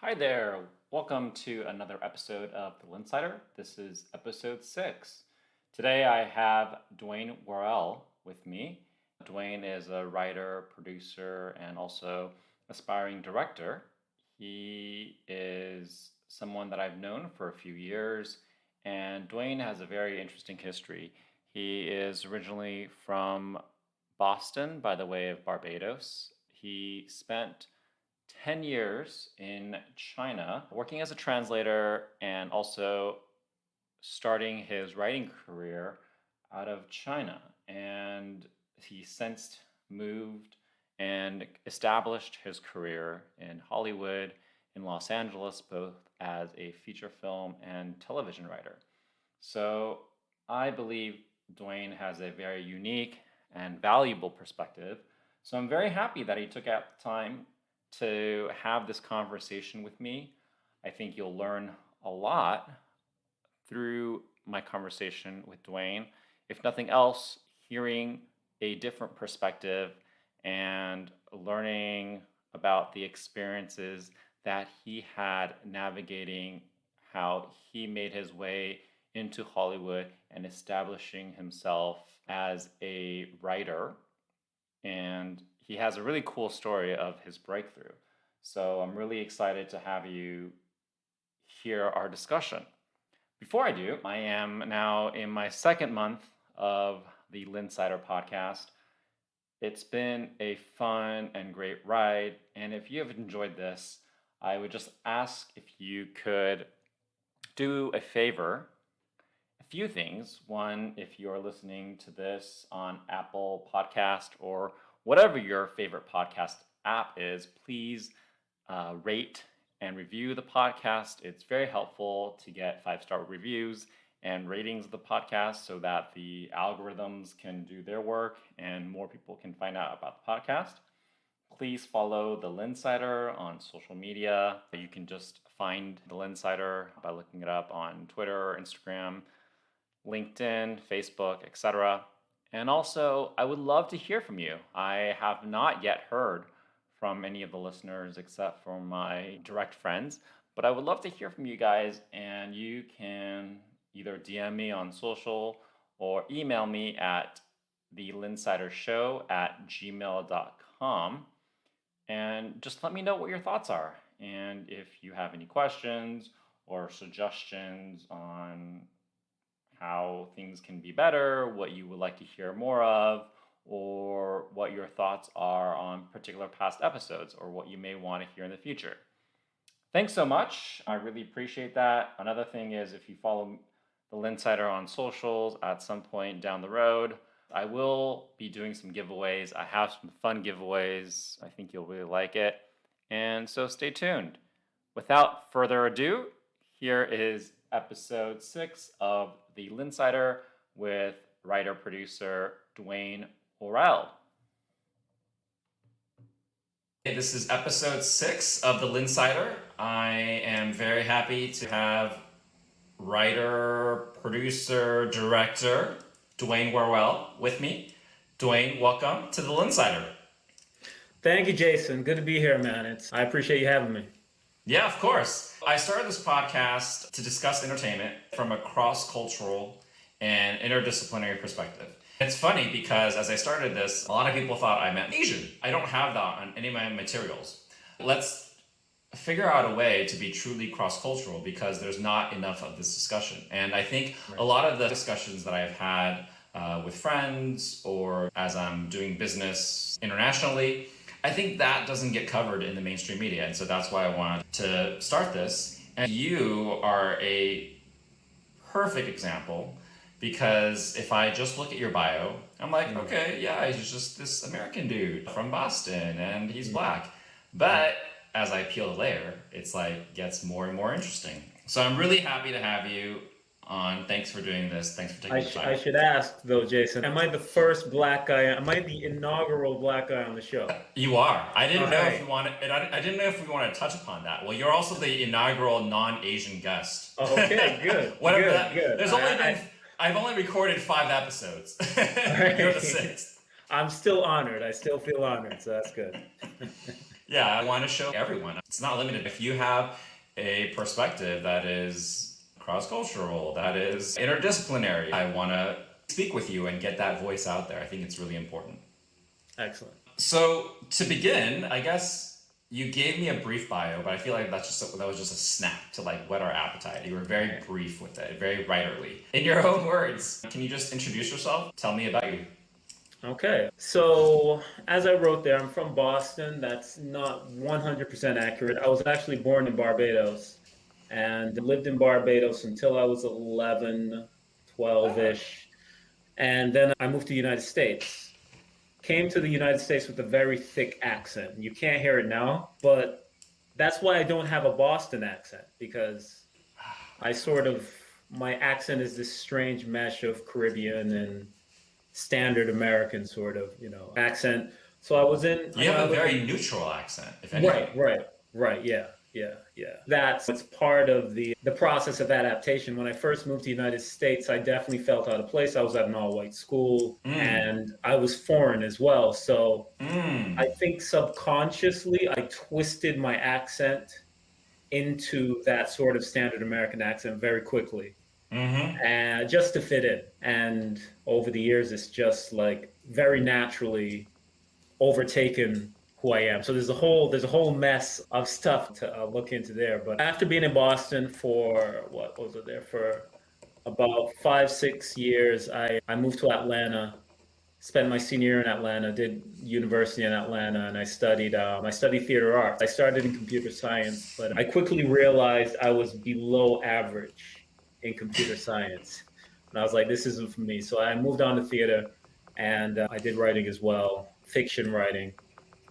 Hi there. Welcome to another episode of The Linsider. This is episode 6. Today I have Dwain Worrell with me. Dwain is a writer, producer, and also aspiring director. He is someone that I've known for a few years, and Dwain has a very interesting history. He is originally from Boston by the way of Barbados. He spent 10 years in China, working as a translator and also starting his writing career out of China. And he since moved and established his career in Hollywood, in Los Angeles, both as a feature film and television writer. So I believe Dwain has a very unique and valuable perspective. So I'm very happy that he took out the time to have this conversation with me. I think you'll learn a lot through my conversation with Dwain. If nothing else, hearing a different perspective and learning about the experiences that he had navigating how he made his way into Hollywood and establishing himself as a writer. And he has a really cool story of his breakthrough. So I'm really excited to have you hear our discussion. Before I do, I am now in my second month of the Linsider Podcast. It's been a fun and great ride. And if you have enjoyed this, I would just ask if you could do a favor. A few things. One, if you're listening to this on Apple Podcast or whatever your favorite podcast app is, please rate and review the podcast. It's very helpful to get 5-star reviews and ratings of the podcast so that the algorithms can do their work and more people can find out about the podcast. Please follow the Linsider on social media. You can just find the Linsider by looking it up on Twitter, Instagram, LinkedIn, Facebook, etc. And also, I would love to hear from you. I have not yet heard from any of the listeners except for my direct friends, but I would love to hear from you guys, and you can either DM me on social or email me at thelinsidershow@gmail.com, and just let me know what your thoughts are. And if you have any questions or suggestions on how things can be better, what you would like to hear more of, or what your thoughts are on particular past episodes, or what you may want to hear in the future. Thanks so much. I really appreciate that. Another thing is if you follow the Linsider on socials at some point down the road, I will be doing some giveaways. I have some fun giveaways. I think you'll really like it. And so stay tuned. Without further ado, here is episode 6 of the Linsider with writer-producer Dwain Worrell. Hey, this is episode 6 of the Linsider. I am very happy to have writer, producer, director Dwain Worrell with me. Dwain, welcome to the Linsider. Thank you, Jason. Good to be here, man. I appreciate you having me. Yeah, of course. I started this podcast to discuss entertainment from a cross-cultural and interdisciplinary perspective. It's funny because as I started this, a lot of people thought I meant Asian. I don't have that on any of my materials. Let's figure out a way to be truly cross-cultural because there's not enough of this discussion. And I think a lot of the discussions that I've had with friends or as I'm doing business internationally, I think that doesn't get covered in the mainstream media. And so that's why I wanted to start this. And you are a perfect example because if I just look at your bio, I'm like, okay, yeah, he's just this American dude from Boston and he's black. But as I peel the layer, it's like gets more and more interesting. So I'm really happy to have you on. Thanks for doing this. Thanks for taking the time. I should ask though, Jason, am I the first black guy? Am I the inaugural black guy on the show? You are. I didn't know if you wanted. I didn't know if we wanted to touch upon that. Well, you're also the inaugural non-Asian guest. Oh, okay, good. Whatever good, that. Good. There's only been. I've only recorded 5 episodes. You're the 6th. I'm still honored. I still feel honored, so that's good. Yeah, I want to show everyone. It's not limited. If you have a perspective that is cross-cultural, that is interdisciplinary, I want to speak with you and get that voice out there. I think it's really important. Excellent. So to begin, I guess you gave me a brief bio, but I feel like that was just a snap to like whet our appetite. You were very brief with it, very writerly. In your own words, can you just introduce yourself? Tell me about you. Okay, so as I wrote there, I'm from Boston. That's not 100% accurate. I was actually born in Barbados and lived in Barbados until I was 11, 12-ish. And then I moved to the United States. Came to the United States with a very thick accent. You can't hear it now, but that's why I don't have a Boston accent, because my accent is this strange mesh of Caribbean and standard American sort of, accent. So You have a very neutral accent, if anything. Right. Yeah. It's part of the process of adaptation. When I first moved to the United States, I definitely felt out of place. I was at an all-white school and I was foreign as well. So I think subconsciously I twisted my accent into that sort of standard American accent very quickly. And just to fit in. And over the years, it's just like very naturally overtaken who I am. So there's a whole mess of stuff to look into there. But after being in Boston for for about 5-6 years, I moved to Atlanta. Spent my senior year in Atlanta, did university in Atlanta, and I studied theater arts. I started in computer science, but I quickly realized I was below average in computer science. And I was like, this isn't for me. So I moved on to theater, and I did writing as well, fiction writing,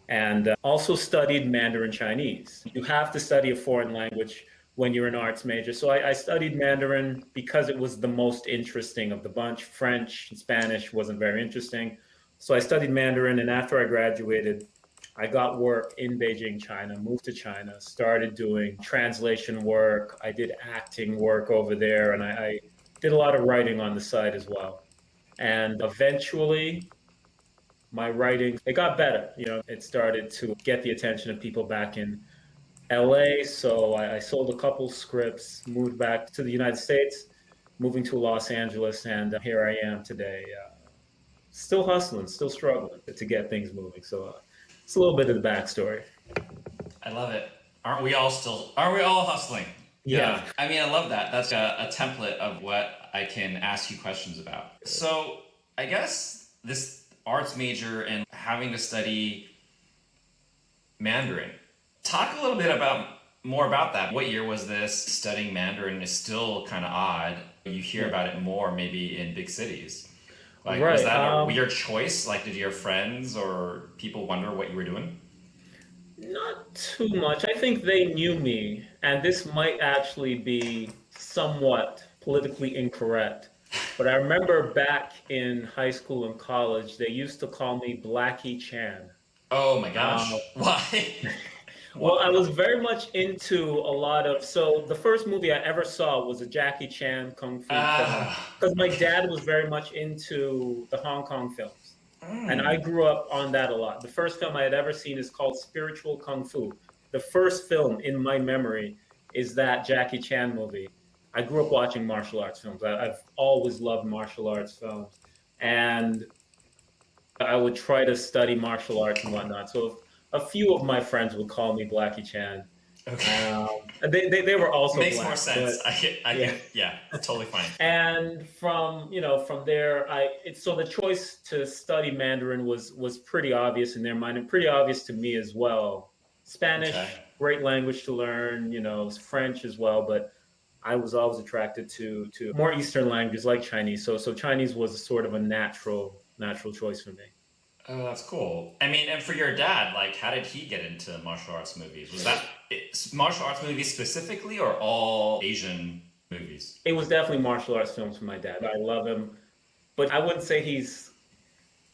and also studied Mandarin Chinese. You have to study a foreign language when you're an arts major. So I studied Mandarin because it was the most interesting of the bunch. French and Spanish wasn't very interesting. So I studied Mandarin, and after I graduated, I got work in Beijing, China, moved to China, started doing translation work. I did acting work over there, and I did a lot of writing on the side as well. And eventually, my writing, it got better. It started to get the attention of people back in LA. So I sold a couple scripts, moved back to the United States, moving to Los Angeles, and here I am today. Still hustling, still struggling to get things moving. So it's a little bit of the backstory. I love it. Aren't we all hustling? Yeah. I mean, I love that. That's a template of what I can ask you questions about. So I guess this arts major and having to study Mandarin, talk a little bit more about that. What year was this? Studying Mandarin is still kind of odd. You hear about it more maybe in big cities. Like, was that a weird choice? Like, did your friends or people wonder what you were doing? Not too much. I think they knew me, and this might actually be somewhat politically incorrect. But I remember back in high school and college, they used to call me Blackie Chan. Oh my gosh. Why? Well, I was very much into a lot of, so the first movie I ever saw was a Jackie Chan Kung Fu film, because my dad was very much into the Hong Kong films. And I grew up on that a lot. The first film I had ever seen is called Spiritual Kung Fu. The first film in my memory is that Jackie Chan movie. I grew up watching martial arts films. I've always loved martial arts films. And I would try to study martial arts and whatnot. So a few of my friends would call me Blackie Chan. Okay. They were also makes black, more sense. But, yeah, totally fine. And from there, so the choice to study Mandarin was pretty obvious in their mind, and pretty obvious to me as well. Spanish, great language to learn. French as well, but I was always attracted to more Eastern languages like Chinese. So Chinese was sort of a natural choice for me. Oh, that's cool. I mean, and for your dad, like, how did he get into martial arts movies? Was that martial arts movies specifically, or all Asian movies? It was definitely martial arts films for my dad. I love him, but I wouldn't say he's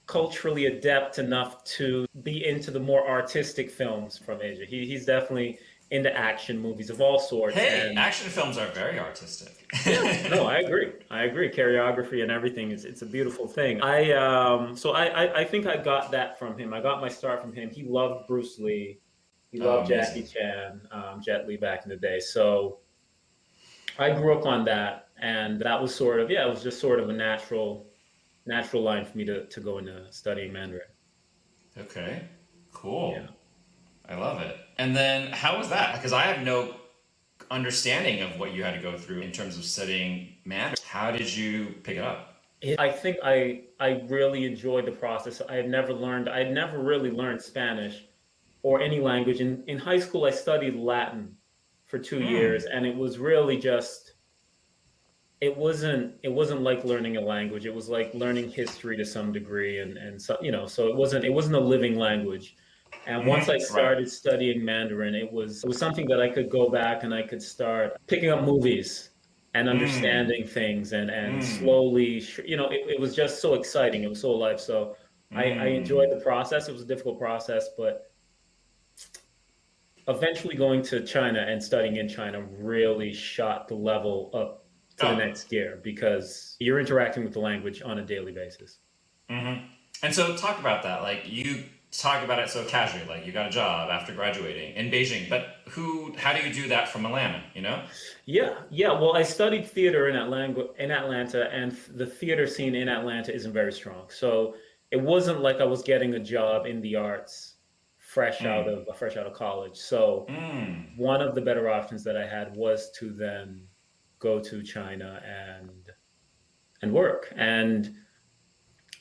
culturally adept enough to be into the more artistic films from Asia. He's definitely into action movies of all sorts. Hey, action films are very artistic. Yeah, no, I agree. Choreography and everything it's a beautiful thing. I think I got that from him. I got my start from him. He loved Bruce Lee. He Oh, loved Jackie amazing. Chan, Jet Li back in the day. So I grew up on that, and that was sort of, yeah, it was just sort of a natural line for me to go into studying Mandarin. Okay, Yeah. cool. I love it. And then how was that? Because I have no understanding of what you had to go through in terms of studying Mandarin. How did you pick it up? I think I really enjoyed the process. I had never really learned Spanish or any language. In high school, I studied Latin for 2 years, and it was really just it wasn't like learning a language. It was like learning history to some degree, and so so it wasn't a living language. And once I Right. started studying Mandarin, it was something that I could go back and I could start picking up movies and understanding things, and slowly, it was just so exciting. It was so alive. So I enjoyed the process. It was a difficult process, but eventually going to China and studying in China really shot the level up to the Oh. next gear because you're interacting with the language on a daily basis. And so talk about that. Like you talk about it so casually, like you got a job after graduating in Beijing, but how do you do that from Atlanta, you know? Yeah. Well, I studied theater in Atlanta, and the theater scene in Atlanta isn't very strong. So it wasn't like I was getting a job in the arts fresh out of college. So one of the better options that I had was to then go to China and work. And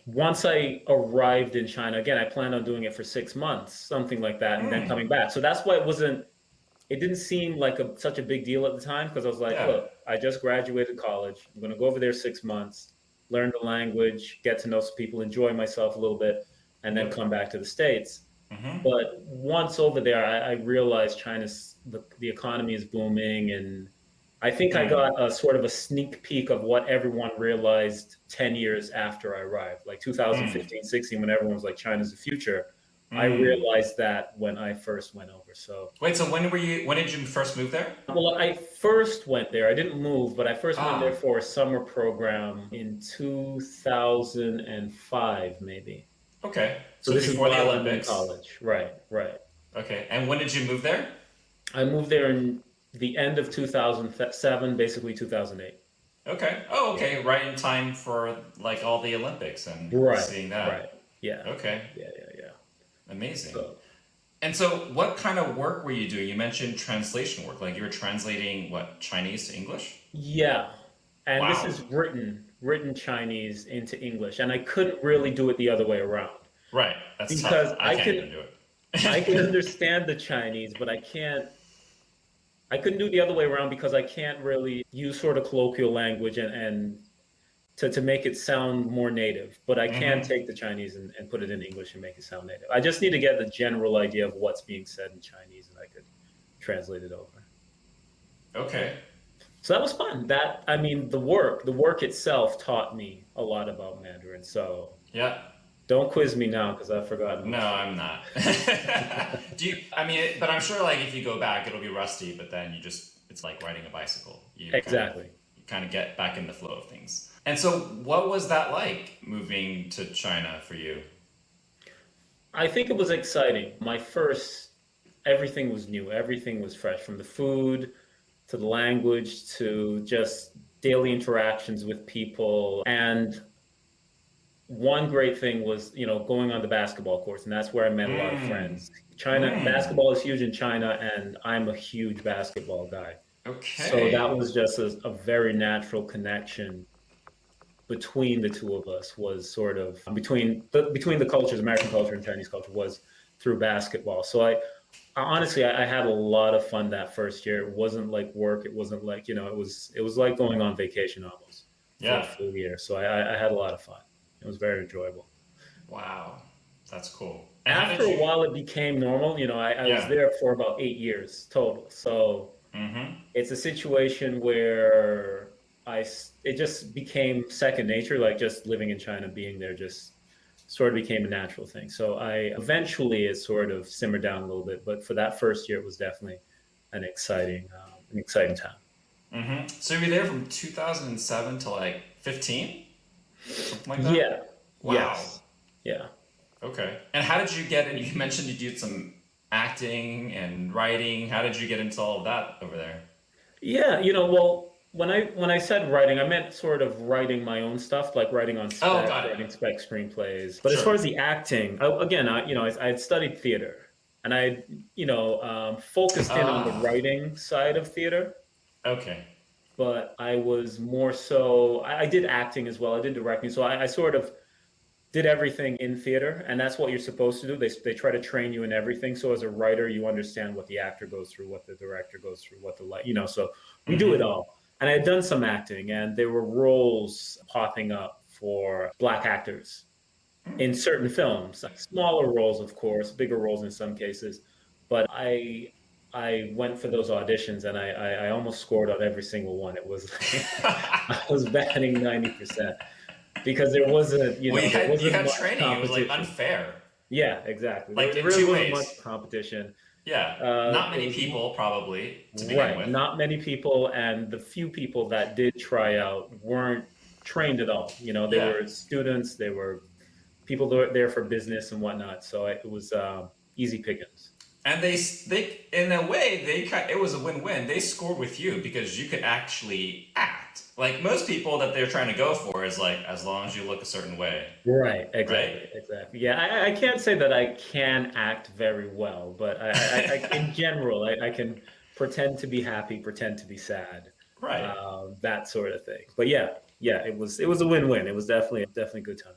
once I arrived in China, again, I planned on doing it for 6 months, something like that, and then coming back. So that's why it didn't seem like such a big deal at the time because I was like, Yeah. look, I just graduated college. I'm going to go over there 6 months, learn the language, get to know some people, enjoy myself a little bit, and then come back to the States. But once over there, I realized the economy is booming, and I think I got a sort of a sneak peek of what everyone realized 10 years after I arrived, like 2015, 16, when everyone was like, China's the future. I realized that when I first went over. So, Wait, so when did you first move there? well, I first went there. I didn't move, but I first went there Ah, for a summer program in 2005, maybe. okay. So So this is before the while I'm in Olympics. college. Right, right. Okay. And when did you move there? I moved there in the end of 2007, basically 2008. Okay. Oh, Yeah. okay. Right in time for like all the Olympics and Right, seeing right. that. Yeah. Okay. Yeah. Amazing. So, And so what kind of work were you doing? You mentioned translation work. Like you were translating what, Chinese to English? yeah. And this Wow. is written Chinese into English, and I couldn't really do it the other way around Right. That's tough. because I can't even do I can it. understand the Chinese, but I couldn't do it the other way around because I can't really use sort of colloquial language and to make it sound more native, but I can take the Chinese and put it in English and make it sound native. I just need to get the general idea of what's being said in Chinese, and I could translate it over. Okay. So that was fun. I mean, the work itself taught me a lot about Mandarin. So Yeah. don't quiz me now because I've forgotten No, most of I'm not. But I'm sure like if you go back, it'll be rusty, but then it's like riding a bicycle. it. Exactly. You kind of get back in the flow of things. And so what was that like moving to China for you? I think it was exciting. Everything was new. Everything was fresh, from the food to the language to just daily interactions with people. And one great thing was, going on the basketball courts, and that's where I met a lot of friends. Basketball is huge in China, and I'm a huge basketball guy. So Okay. that was just a very natural connection between the two of us, was sort of between the cultures, American culture and Chinese culture, was through basketball. So honestly, I had a lot of fun that first year. It wasn't like work. It wasn't like, it was like going on vacation almost for a Yeah. full year. So I had a lot of fun. It was very enjoyable. Wow. That's cool. And how did After a you? while, it became normal. I was Yeah. there for about 8 years total. So it's a situation where it just became second nature, like just living in China, being there just sort of became a natural thing. So eventually it sort of simmered down a little bit, but for that first year, it was definitely an exciting time. So you were there from 2007 to like 15? Something like that? Yeah. Wow. Yes. Yeah. Okay. And how did you get in? You mentioned you did some acting and writing? How did you get into all of that over there? Yeah, well, when I said writing, I meant sort of writing my own stuff, like Oh, got it. writing spec screenplays. But as Sure. far as the acting, again, I had studied theater, and I, focused in on the Ah, writing side of theater. okay. But I was more so, I did acting as well. I did directing, so I sort of did everything in theater, and that's what you're supposed to do. They try to train you in everything. So as a writer, you understand what the actor goes through, what the director goes through, what the light, So we do it Mm-hmm. all. And I had done some acting, and there were roles popping up for black actors in certain films, smaller roles, of course, bigger roles in some cases. But I went for those auditions, and I almost scored on every single one. It was like I was batting 90% because Well, you there wasn't had much training. It was like competition. unfair, Yeah, exactly. like There in really two wasn't much ways. competition. Yeah, not It many was people probably to begin right, with. not many people, and the few people that did try out weren't trained at all. They Yeah, were students, they were people that were there for business and whatnot. So it was easy pickings. and they in a way it was a win-win. They scored with you because you could actually act. Like most people that they're trying to go for is like as long as you look a certain way, Right, right? exactly, exactly. Yeah, I can't say that I can act very well, but in general, I can pretend to be happy, pretend to be sad, Right. that sort of thing. But yeah, it was a win-win. It was definitely good time.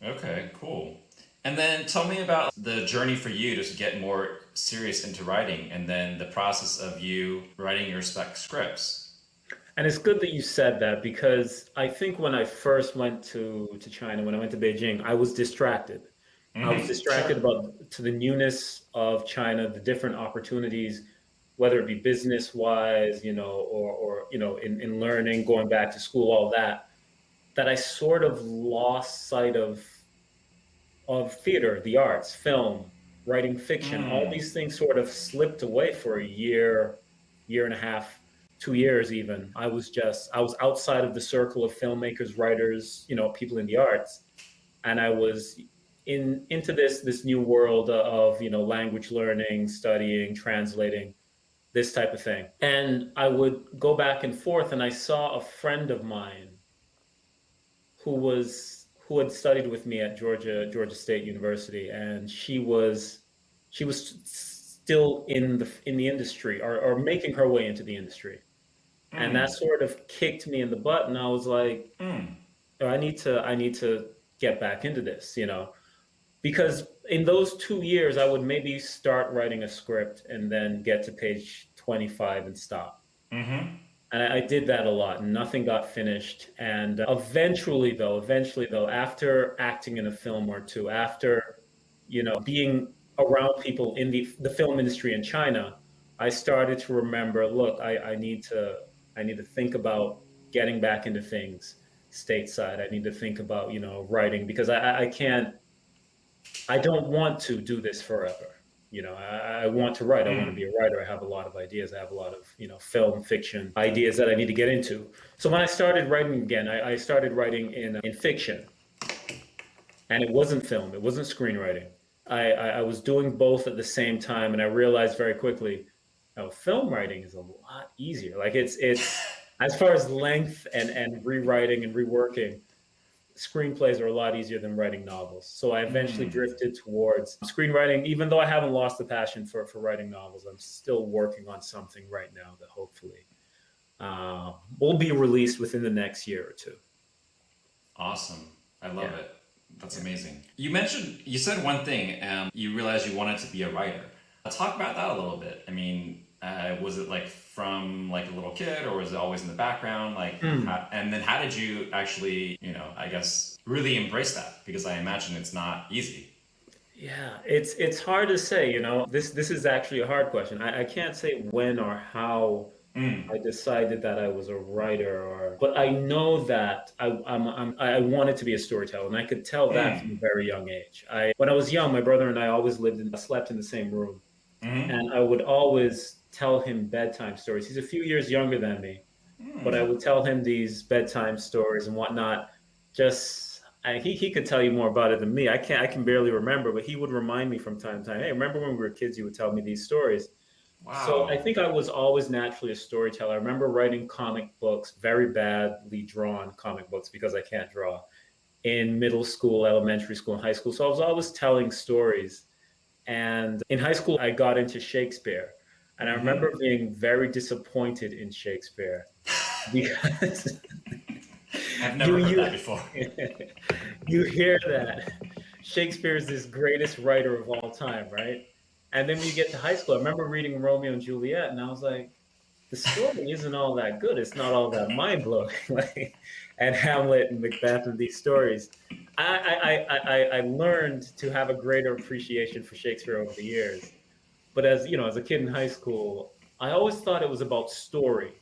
Okay, cool. And then tell me about the journey for you to get more serious into writing and then the process of you writing your spec scripts. And it's good that you said that because I think when I first went to China, when I went to Beijing, I was distracted. I was Mm-hmm. Sure. distracted about to the newness of China, the different opportunities, whether it be business wise, or in learning, going back to school, all that I sort of lost sight of theater, the arts, film, writing fiction. All Mm. these things sort of slipped away for a year and a half, 2 years even. I was outside of the circle of filmmakers, writers, people in the arts, and I was into this new world of language learning, studying, translating, this type of thing. And I would go back and forth, and I saw a friend of mine who had studied with me at Georgia State University, and she was still in the industry, or making her way into the industry, and that Mm. sort of kicked me in the butt, and I was like, Mm. "Oh, I need to get back into this, because in those 2 years I would maybe start writing a script and then get to page 25 and stop. Mm-hmm. And I did that a lot, and nothing got finished. And eventually though, after acting in a film or two, after being around people in the film industry in China, I started to remember, look, I need to think about getting back into things stateside. I need to think about writing, because I can't, I don't want to do this forever. I want to write. I want to Mm. be a writer. I have a lot of ideas. I have a lot of, film fiction ideas that I need to get into. So when I started writing again, I started writing in fiction, and it wasn't film. It wasn't screenwriting. I was doing both at the same time, and I realized very quickly, film writing is a lot easier. Like it's as far as length and rewriting and reworking, screenplays are a lot easier than writing novels. So I eventually Mm. drifted towards screenwriting, even though I haven't lost the passion for writing novels. I'm still working on something right now that hopefully will be released within the next year or two. Awesome. I love Yeah. it. That's Yeah. amazing. You said one thing. You realized you wanted to be a writer. Talk about that a little bit. I mean, was it like from like a little kid, or was it always in the background? Like, Mm. and then how did you actually, I guess, really embrace that? Because I imagine it's not easy. Yeah, it's hard to say. This is actually a hard question. I can't say when or how Mm. I decided that I was a writer, but I know that I wanted to be a storyteller, and I could tell that Mm. from a very young age. When I was young, my brother and I always slept in the same room, Mm. and I would always tell him bedtime stories. He's a few years younger than me, but I Mm. would tell him these bedtime stories and whatnot, just he could tell you more about it than me. I can barely remember, but he would remind me from time to time. Hey, remember when we were kids? You would tell me these stories. So I Wow. think I was always naturally a storyteller. I remember writing comic books, very badly drawn comic books because I can't draw, in middle school, elementary school, and high school. So I was always telling stories. And in high school, I got into Shakespeare. And I Mm-hmm. remember being very disappointed in Shakespeare because I've you never heard you that before. you hear that Shakespeare is this greatest writer of all time, right? And then when you get to high school, I remember reading Romeo and Juliet, and I was like, the story isn't all that good. It's not all that mind blowing. Like, and Hamlet and Macbeth and these stories. I learned to have a greater appreciation for Shakespeare over the years. But as you know, as a kid in high school, I always thought it was about story,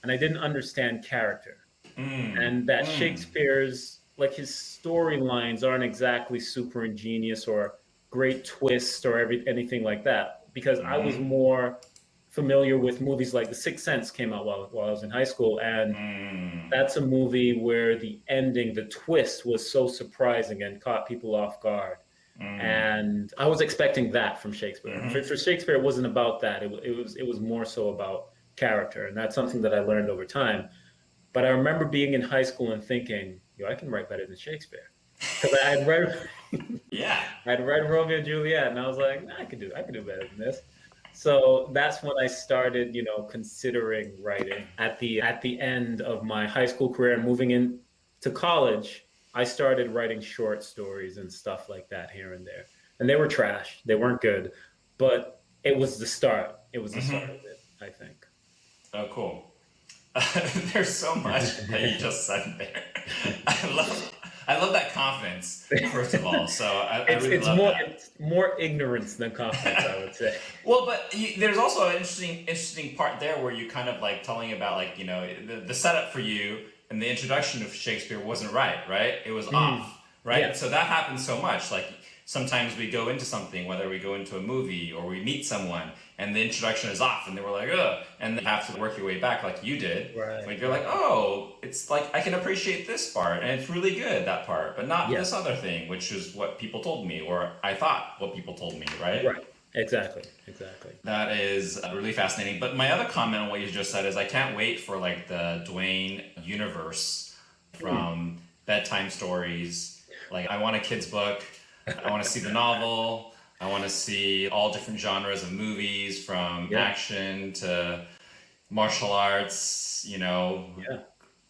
and I didn't understand character. Mm, And that mm, Shakespeare's like his storylines aren't exactly super ingenious or great twists or anything like that. Because I was mm-hmm, more familiar with movies like The Sixth Sense came out while I was in high school, and mm, that's a movie where the ending, the twist was so surprising and caught people off guard. mm, And I was expecting that from Shakespeare. And mm-hmm. for Shakespeare, it wasn't about that. It was more so about character, and that's something that I learned over time. But I remember being in high school and thinking, yo, I can write better than Shakespeare. Because I had read Yeah. I'd read Romeo and Juliet, and I was like, nah, I could do better than this. So that's when I started, considering writing. At the end of my high school career and moving in to college, I started writing short stories and stuff like that here and there. And they were trash. They weren't good, but it was the start. It was the Mm-hmm. start of it, I think. Oh, cool. There's so much that you just said there. I love that confidence, first of all. So I It's really it's love more that. it's more ignorance than confidence, I would say. Well, but there's also an interesting part there where you kind of like telling about like the setup for you and the introduction of Shakespeare wasn't right? It was Mm, off, right? yeah, So that happens so much. Like sometimes we go into something, whether we go into a movie or we meet someone, and the introduction is off, and they were like, ugh, and then you have to work your way back, like you did. right, Like you're like, right. oh, it's like I can appreciate this part, and it's really good that part, but not Yeah, this other thing, which is what people told me, or I thought what people told me, right? right. Exactly, exactly. That is really fascinating. But my other comment on what you just said is I can't wait for like the Dwayne universe Mm, from bedtime stories. Like I want a kid's book. I want to see the novel. I want to see all different genres of movies from yeah, action to martial arts, yeah,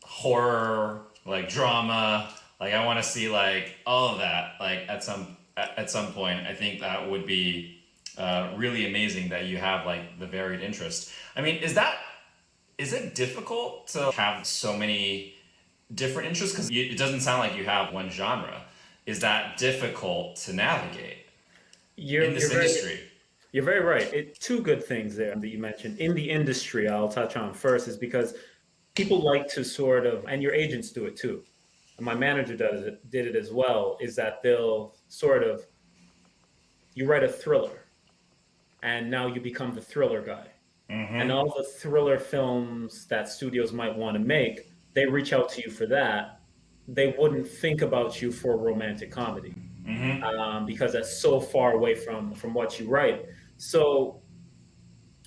horror, like drama. Like I want to see like all of that like at some point. I think that would be really amazing that you have like the varied interest. I mean, is it difficult to have so many different interests? Because it doesn't sound like you have one genre. Is that difficult to navigate in you're this you're very industry? you're very right. Two good things there that you mentioned in the industry. I'll touch on first is because people like to sort of, and your agents do it too. And my manager did it as well. Is that they'll sort of you write a thriller, and now you become the thriller guy. And Mm-hmm. all the thriller films that studios might want to make, they reach out to you for that. They wouldn't think about you for a romantic comedy, Mm-hmm. because that's so far away from what you write. So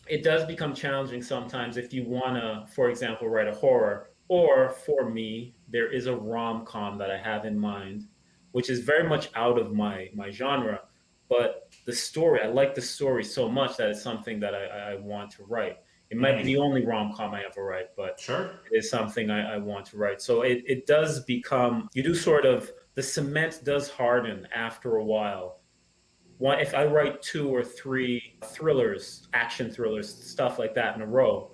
it does become challenging sometimes if you want to, for example, write a horror. Or for me, there is a rom com that I have in mind, which is very much out of my genre. But the story, I like the story so much that it's something that I want to write. It might be Mm. the only rom com I ever write, but Sure. it is something I want to write. So it does become, you do sort of, the cement does harden after a while. If I write two or three thrillers, action thrillers, stuff like that in a row,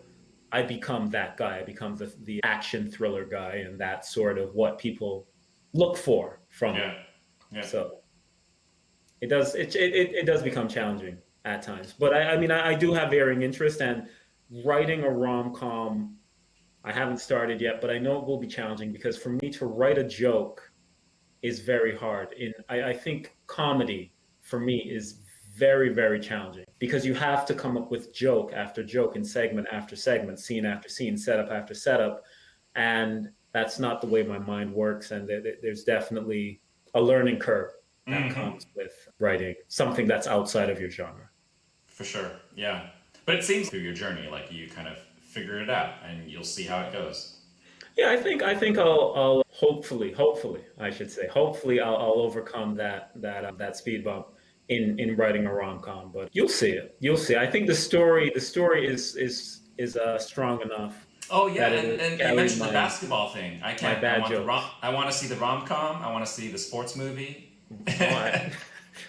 I become that guy. I become the action thriller guy, and that's sort of what people look for from Yeah. me. Yeah. So it does become challenging at times. But I mean, I do have varying interest, and writing a rom com, I haven't started yet, but I know it will be challenging because for me to write a joke is very hard. I think comedy for me is very, very challenging because you have to come up with joke after joke and segment after segment, scene after scene, setup after setup. And that's not the way my mind works, and there's definitely a learning curve that Mm-hmm. comes with writing something that's outside of your genre. For sure. Yeah. But it seems through your journey, like you kind of figure it out and you'll see how it goes. Yeah, I think I'll hopefully I should say hopefully I'll overcome that speed bump in writing a rom com. But you'll see it. You'll see. I think the story is strong enough Oh yeah, that it'll and you carry mentioned the basketball thing. my bad jokes. I want to see the rom com. I want to see the sports movie. Oh,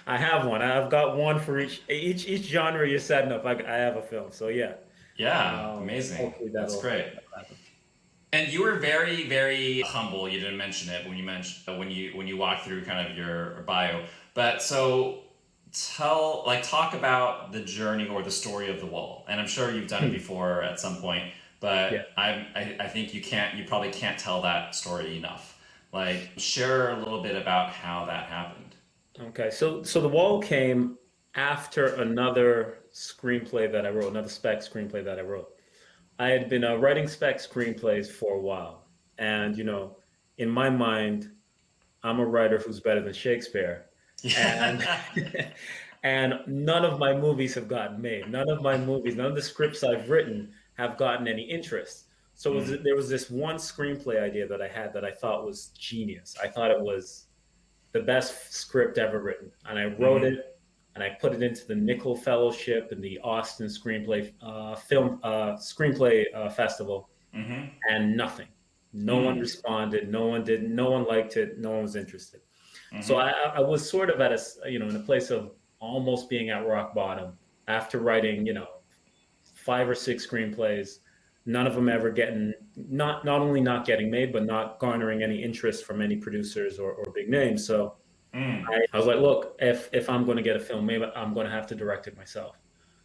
I have one. I've got one for each genre you're setting up. I have a film. So yeah, Yeah, amazing. hopefully That's great. that'll happen. And you were very, very humble. You didn't mention it when you mentioned when you walked through kind of your bio. But so talk about the journey or the story of the wall. And I'm sure you've done it before at some point, but Yeah. I think you probably can't tell that story enough. Like share a little bit about how that happened. Okay. So The Wall came after another screenplay that I wrote, another spec screenplay that I wrote. I had been writing spec screenplays for a while, and in my mind, I'm a writer who's better than Shakespeare, and Yeah. and none of my movies have gotten made. None of the scripts I've written have gotten any interest. So Mm. there was this one screenplay idea that I had that I thought was genius. I thought it was the best script ever written, and I wrote Mm-hmm. it and I put it into the Nickel Fellowship and the Austin Screenplay Festival, Mm-hmm. and nothing. No one Mm. responded. No one did. No one liked it. No one was interested. So Mm-hmm. I was sort of in a place of almost being at rock bottom after writing, 5 or 6 screenplays, none of them ever getting not only not getting made, but not garnering any interest from any producers or big names. So Mm. I was like, look, if I'm going to get a film made, I'm going to have to direct it myself.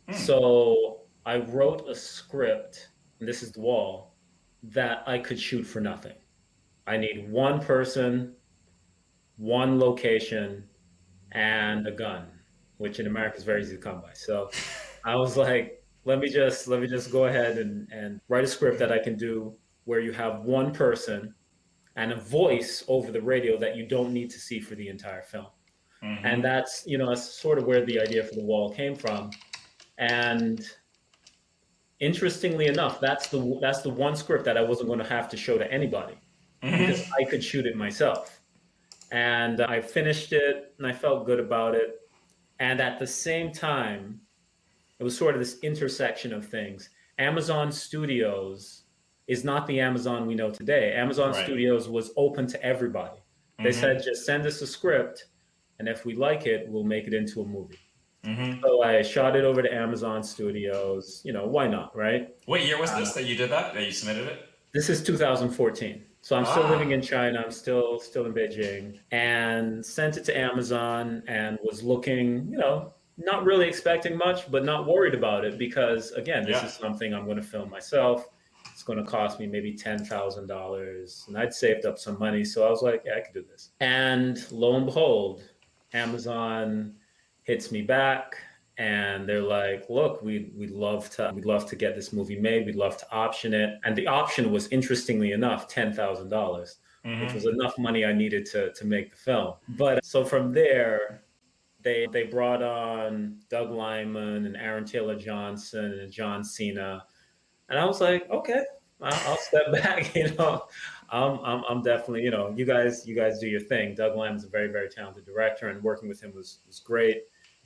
Mm. So I wrote a script, and this is The Wall, that I could shoot for nothing. I need one person, one location, and a gun, which in America is very easy to come by. So I was like, let me just go ahead and write a script that I can do where you have one person and a voice over the radio that you don't need to see for the entire film. And Mm-hmm. that's sort of where the idea for The Wall came from. And interestingly enough, that's the one script that I wasn't going to have to show to anybody because Mm-hmm. I could shoot it myself. And I finished it and I felt good about it. And at the same time, it was sort of this intersection of things. Amazon Studios is not the Amazon we know today. Amazon Right. Studios was open to everybody. They Mm-hmm. said, just send us a script, and if we like it, we'll make it into a movie. Mm-hmm. So I shot it over to Amazon Studios. Why not, right? What year was Uh, this that you did that? That you submitted it? this is 2014. So I'm still living Ah. in China. I'm still in Beijing, and sent it to Amazon and was looking, not really expecting much, but not worried about it because again, this Yeah. is something I'm going to film myself. It's going to cost me maybe $10,000, and I'd saved up some money, so I was like, yeah, I could do this. And lo and behold, Amazon hits me back and they're like, look, we'd love to get this movie made. We'd love to option it. And the option was, interestingly enough, $10,000, which Mm-hmm. was enough money I needed to make the film. But so from there, they brought on Doug Liman and Aaron Taylor Johnson and John Cena, and I was like, okay, I'll step back. I'm definitely, you guys do your thing. Doug Liman's a very, very talented director, and working with him was great.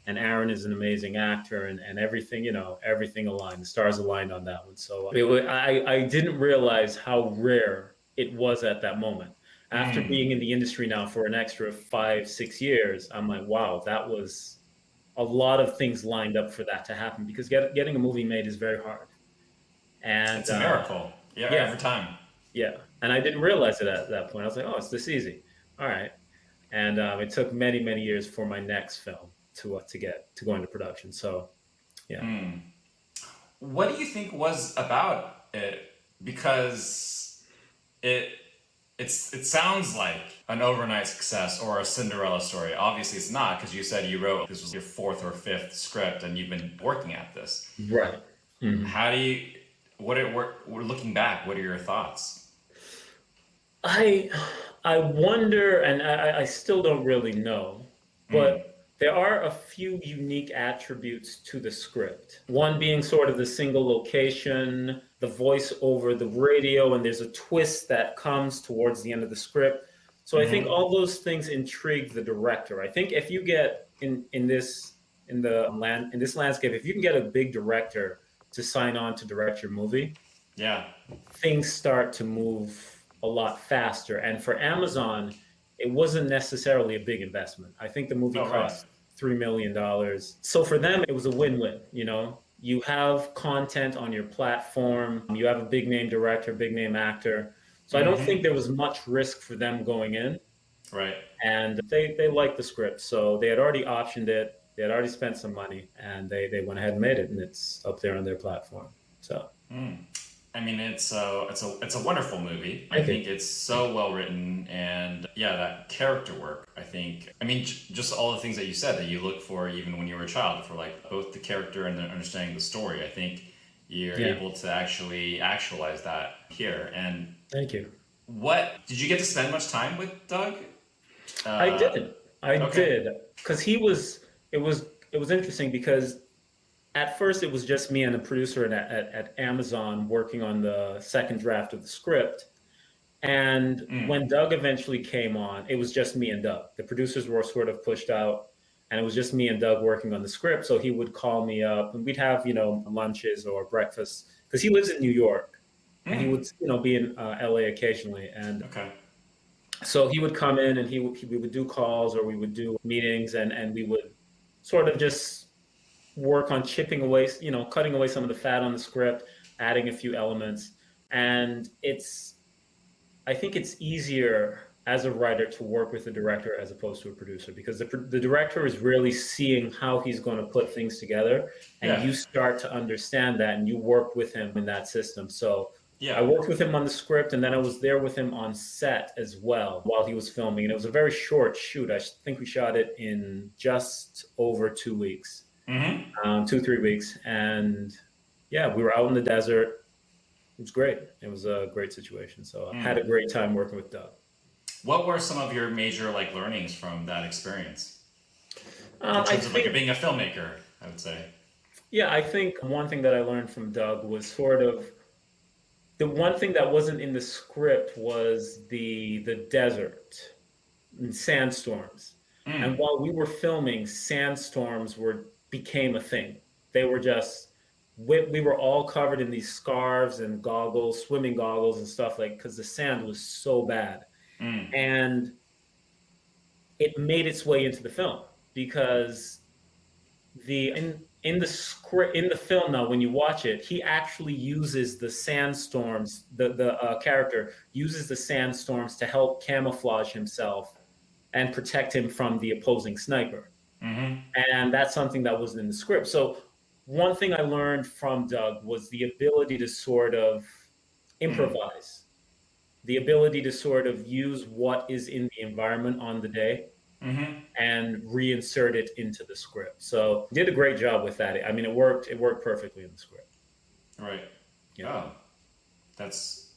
And Aaron is an amazing actor, and everything, everything aligned. The stars aligned on that one. So I didn't realize how rare it was at that moment. After Mm. being in the industry now for an extra 5, 6 years, I'm like, wow, that was a lot of things lined up for that to happen because getting a movie made is very hard. And It's a miracle. Yeah, yeah, every time. yeah. And I didn't realize it at that point. I was like, oh, it's this easy. All right. And it took many, many years for my next film to get to go into production. So yeah. Mm. What do you think was about it? Because it it sounds like an overnight success or a Cinderella story. Obviously, it's not because you said you wrote this was your fourth or fifth script and you've been working at this. Right. Mhm. How do you? We're looking back. What are your thoughts? I I wonder, and I still don't really know, Mm. but there are a few unique attributes to the script. One being sort of the single location, the voice over the radio, and there's a twist that comes towards the end of the script. So I think Mm-hmm. all those things intrigue the director. I think if you get in this landscape, if you can get a big director to sign on to direct your movie, Yeah. things start to move a lot faster. And for Amazon, it wasn't necessarily a big investment. I think the movie Oh, right. cost $3 million. So for them, it was a win-win. You know, you have content on your platform, you have a big name director, big name actor. So I don't think Mm-hmm. there was much risk for them going in. Right. And they liked the script. So they had already optioned it. They had already spent some money and they went ahead and made it, and it's up there on their platform. So Mm. I mean, it's a wonderful movie. I thank you. think it's so well written, and yeah, that character work. I think. I mean, just all the things that you said that you look for even when you were a child, for like both the character and the understanding the story. I think you're Yeah. able to actually actualize that here. And Thank you. what did you get to spend much time with Doug? I Uh, did. I okay. did. Because it was, it was interesting because at first it was just me and the producer at Amazon working on the second draft of the script. And Mm. when Doug eventually came on, it was just me and Doug. The producers were sort of pushed out, and it was just me and Doug working on the script. So he would call me up and we'd have, lunches or breakfast because he lives in New York and he Mm. would, be in LA occasionally. And Okay. so he would come in and we would do calls or we would do meetings, and we would sort of just work on chipping away, cutting away some of the fat on the script, adding a few elements. And I think it's easier as a writer to work with a director as opposed to a producer, because the director is really seeing how he's going to put things together, and Yeah. you start to understand that and you work with him in that system. So I Yeah. worked with him on the script, and then I was there with him on set as well while he was filming. And it was a very short shoot. I think we shot it in just over 2 weeks, Mm-hmm. 2, 3 weeks. And yeah, we were out in the desert. It was great. It was a great situation. So I had Mm. a great time working with Doug. What were some of your major like learnings from that experience in I terms of like think, being a filmmaker? I would say. yeah, I think one thing that I learned from Doug was sort of the one thing that wasn't in the script was the desert and sandstorms. And Mm. while we were filming, sandstorms became a thing. They were just we were all covered in these scarves and goggles, swimming goggles and stuff, like, because the sand was so bad. Mm. And it made its way into the film because in the script, in the film, now when you watch it, he actually uses the sandstorms. The character uses the sandstorms to help camouflage himself and protect him from the opposing sniper. Mm-hmm. And that's something that wasn't in the script. So one thing I learned from Doug was the ability to sort of Mm. improvise, the ability to sort of use what is in the environment on the day Mm-hmm. and reinsert it into the script. So did a great job with that. I mean, it worked perfectly in the script. Right. Yeah. Oh, that's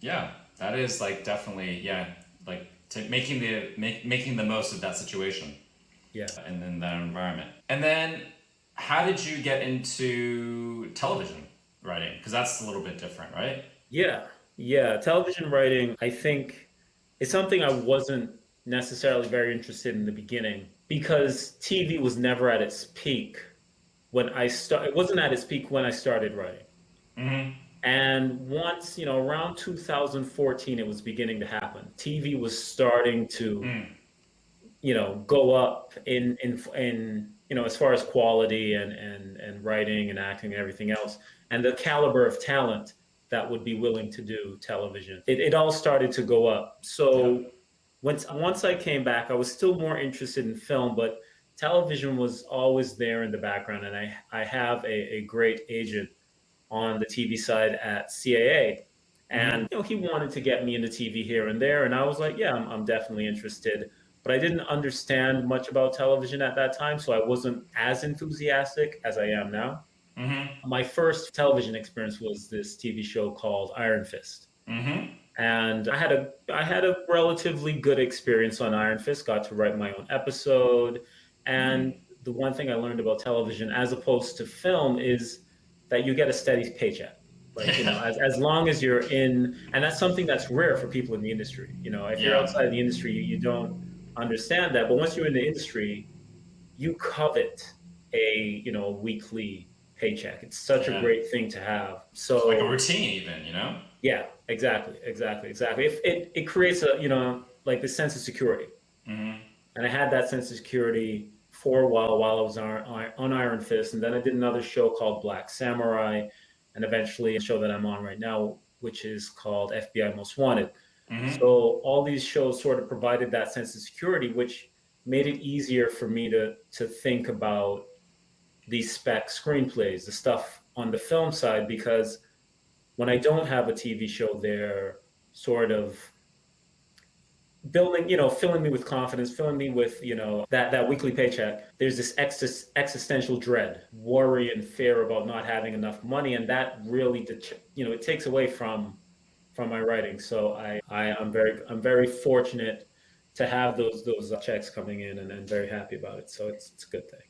yeah. That is like definitely yeah. Like making the most of that situation Yeah. and then that environment. And then, how did you get into television writing? Because that's a little bit different, right? Yeah. Yeah. Television writing, I think, is something I wasn't necessarily very interested in the beginning because TV was never at its peak it wasn't at its peak when I started writing. Mm-hmm. And once, around 2014, it was beginning to happen. TV was starting to, Mm. go up in as far as quality and writing and acting and everything else, and the caliber of talent that would be willing to do television. It all started to go up. Yeah. So once I came back, I was still more interested in film, but television was always there in the background. And I have a great agent on the TV side at CAA. Mm-hmm. And he wanted to get me into TV here and there. And I was like, yeah, I'm definitely interested. But I didn't understand much about television at that time. So I wasn't as enthusiastic as I am now. Mm-hmm. My first television experience was this TV show called Iron Fist. Mm-hmm. And I had a relatively good experience on Iron Fist, got to write my own episode. And the one thing I learned about television as opposed to film is that you get a steady paycheck. Like, as long as you're in, and that's something that's rare for people in the industry. If you're Yeah. outside the industry, you don't understand that. But once you're in the industry, you covet a weekly paycheck. It's such a Yeah. great thing to have. It's like a So routine, even. yeah, exactly. It creates like the sense of security. Mm-hmm. And I had that sense of security for a while I was on Iron Fist, and then I did another show called Black Samurai, and eventually a show that I'm on right now, which is called FBI Most Wanted. Mm-hmm. So all these shows sort of provided that sense of security, which made it easier for me to think about these spec screenplays, the stuff on the film side, because when I don't have a TV show, they're sort of filling me with confidence, filling me with, that weekly paycheck. There's this existential dread, worry, and fear about not having enough money, and that really, it takes away from my writing. So I'm very fortunate to have those checks coming in, and very happy about it. So it's a good thing.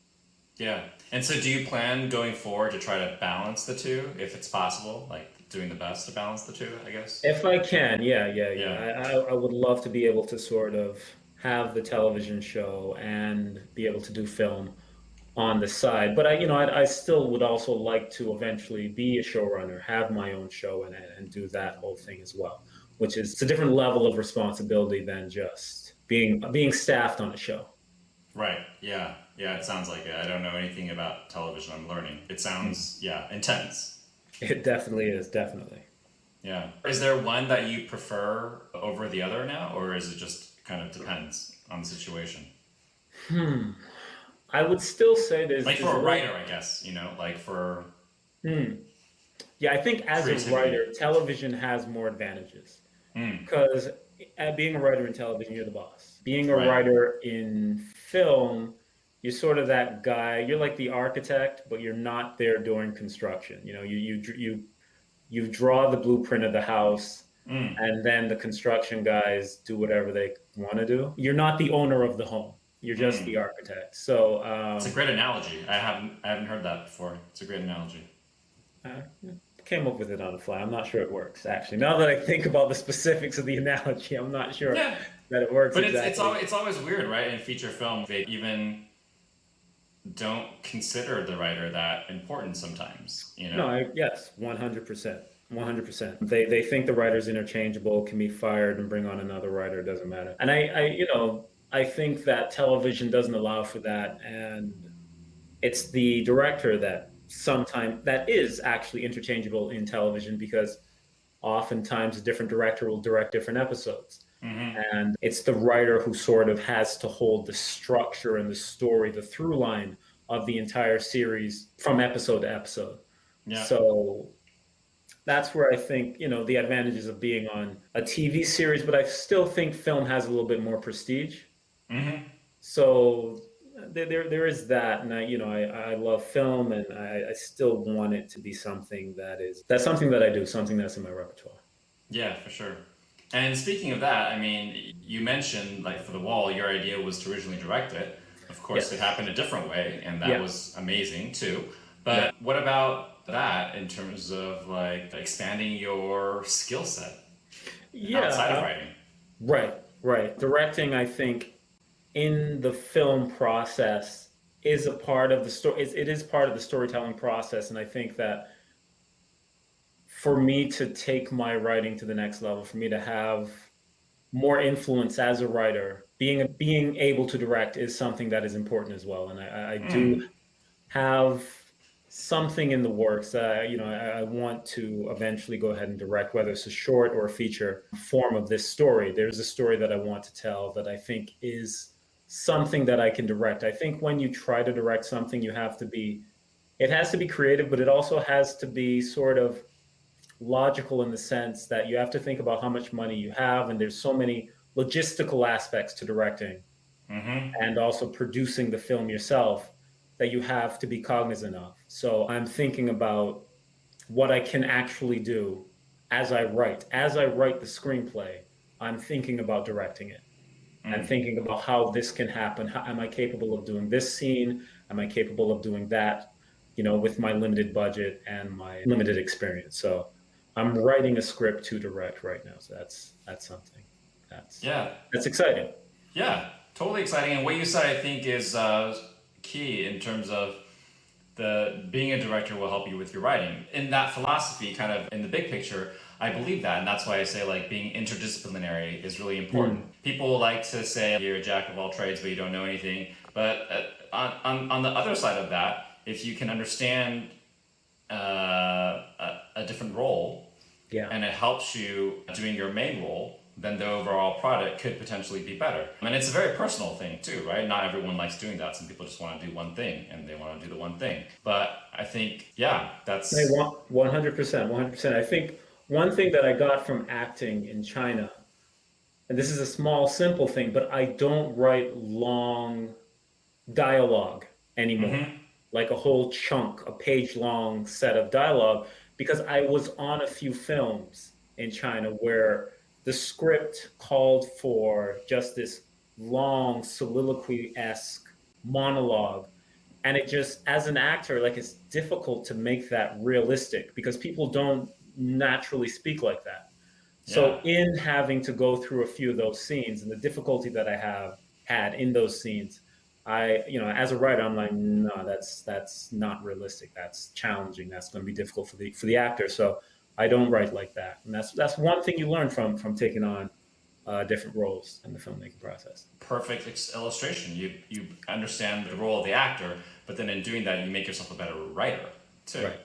Yeah. And so do you plan going forward to try to balance the two, if it's possible, like doing the best to balance the two, I guess? If I can, yeah. Yeah. I would love to be able to sort of have the television show and be able to do film on the side. But I still would also like to eventually be a showrunner, have my own show, and do that whole thing as well, which is it's a different level of responsibility than just being staffed on a show. Right. Yeah. Yeah, it sounds like it. I don't know anything about television. I'm learning. It sounds, intense. It definitely is, definitely. Yeah. Is there one that you prefer over the other now, or is it just kind of depends on the situation? I would still say Like for a writer, I guess, like for Yeah, I think as a creativity. writer, television has more advantages because being a writer in television, you're the boss. Being a Right. writer in film, you're sort of that guy. You're like the architect, but you're not there during construction. You draw the blueprint of the house, and then the construction guys do whatever they want to do. You're not the owner of the home. You're just the architect. So It's a great analogy. I haven't heard that before. It's a great analogy. came up with it on the fly. I'm not sure it works, actually. Now that I think about the specifics of the analogy, I'm not sure Yeah. that it works But exactly. it's always weird, right? In feature film, they even don't consider the writer that important sometimes, No, yes, 100%. 100%. They think the writer's interchangeable, can be fired and bring on another writer, it doesn't matter. And I think that television doesn't allow for that, and it's the director that is actually interchangeable in television, because oftentimes a different director will direct different episodes. And it's the writer who sort of has to hold the structure and the story, the through line of the entire series from episode to episode. Yeah. So that's where I think, the advantages of being on a TV series, but I still think film has a little bit more prestige. So there is that, and I love film, and I still want it to be something that's something that I do, something that's in my repertoire. Yeah, for sure. And speaking of that, I mean, you mentioned, like, for The Wall, your idea was to originally direct it. Of course, Yes. it happened a different way, and that Yeah. was amazing too. But what about that in terms of, like, expanding your skill set outside of writing? Right. Directing, I think, in the film process is a part of the story. It is part of the storytelling process, and I think that for me to take my writing to the next level, for me to have more influence as a writer, being able to direct is something that is important as well. And I do have something in the works that I want to eventually go ahead and direct, whether it's a short or a feature form of this story. There's a story that I want to tell that I think is something that I can direct. I think when you try to direct something, it has to be creative, but it also has to be sort of logical, in the sense that you have to think about how much money you have, and there's so many logistical aspects to directing and also producing the film yourself that you have to be cognizant of. So I'm thinking about what I can actually do as I write. As I write the screenplay, I'm thinking about directing it. And thinking about how this can happen. How, am I capable of doing this scene? Am I capable of doing that? With my limited budget and my limited experience. So I'm writing a script to direct right now. So that's something that's exciting. Yeah, totally exciting. And what you said, I think, is key in terms of being a director will help you with your writing. In that philosophy, kind of in the big picture, I believe that, and that's why I say like being interdisciplinary is really important. People like to say you're a jack of all trades, but you don't know anything. But on the other side of that, if you can understand a different role, and it helps you doing your main role, then the overall product could potentially be better. And it's a very personal thing too, right? Not everyone likes doing that. Some people just want to do one thing and they want to do the one thing. But I think, that's... 100%, 100%. I think one thing that I got from acting in China, and this is a small, simple thing, but I don't write long dialogue anymore, like a whole chunk, a page-long set of dialogue, because I was on a few films in China where the script called for just this long soliloquy-esque monologue. And it just, as an actor, like it's difficult to make that realistic because people don't naturally speak like that. So in having to go through a few of those scenes and the difficulty that I have had in those scenes, as a writer, I'm like, no, that's not realistic. That's challenging. That's going to be difficult for the actor. So I don't write like that. And that's one thing you learn from taking on different roles in the filmmaking process. Perfect illustration. You understand the role of the actor, but then in doing that, you make yourself a better writer too. Right.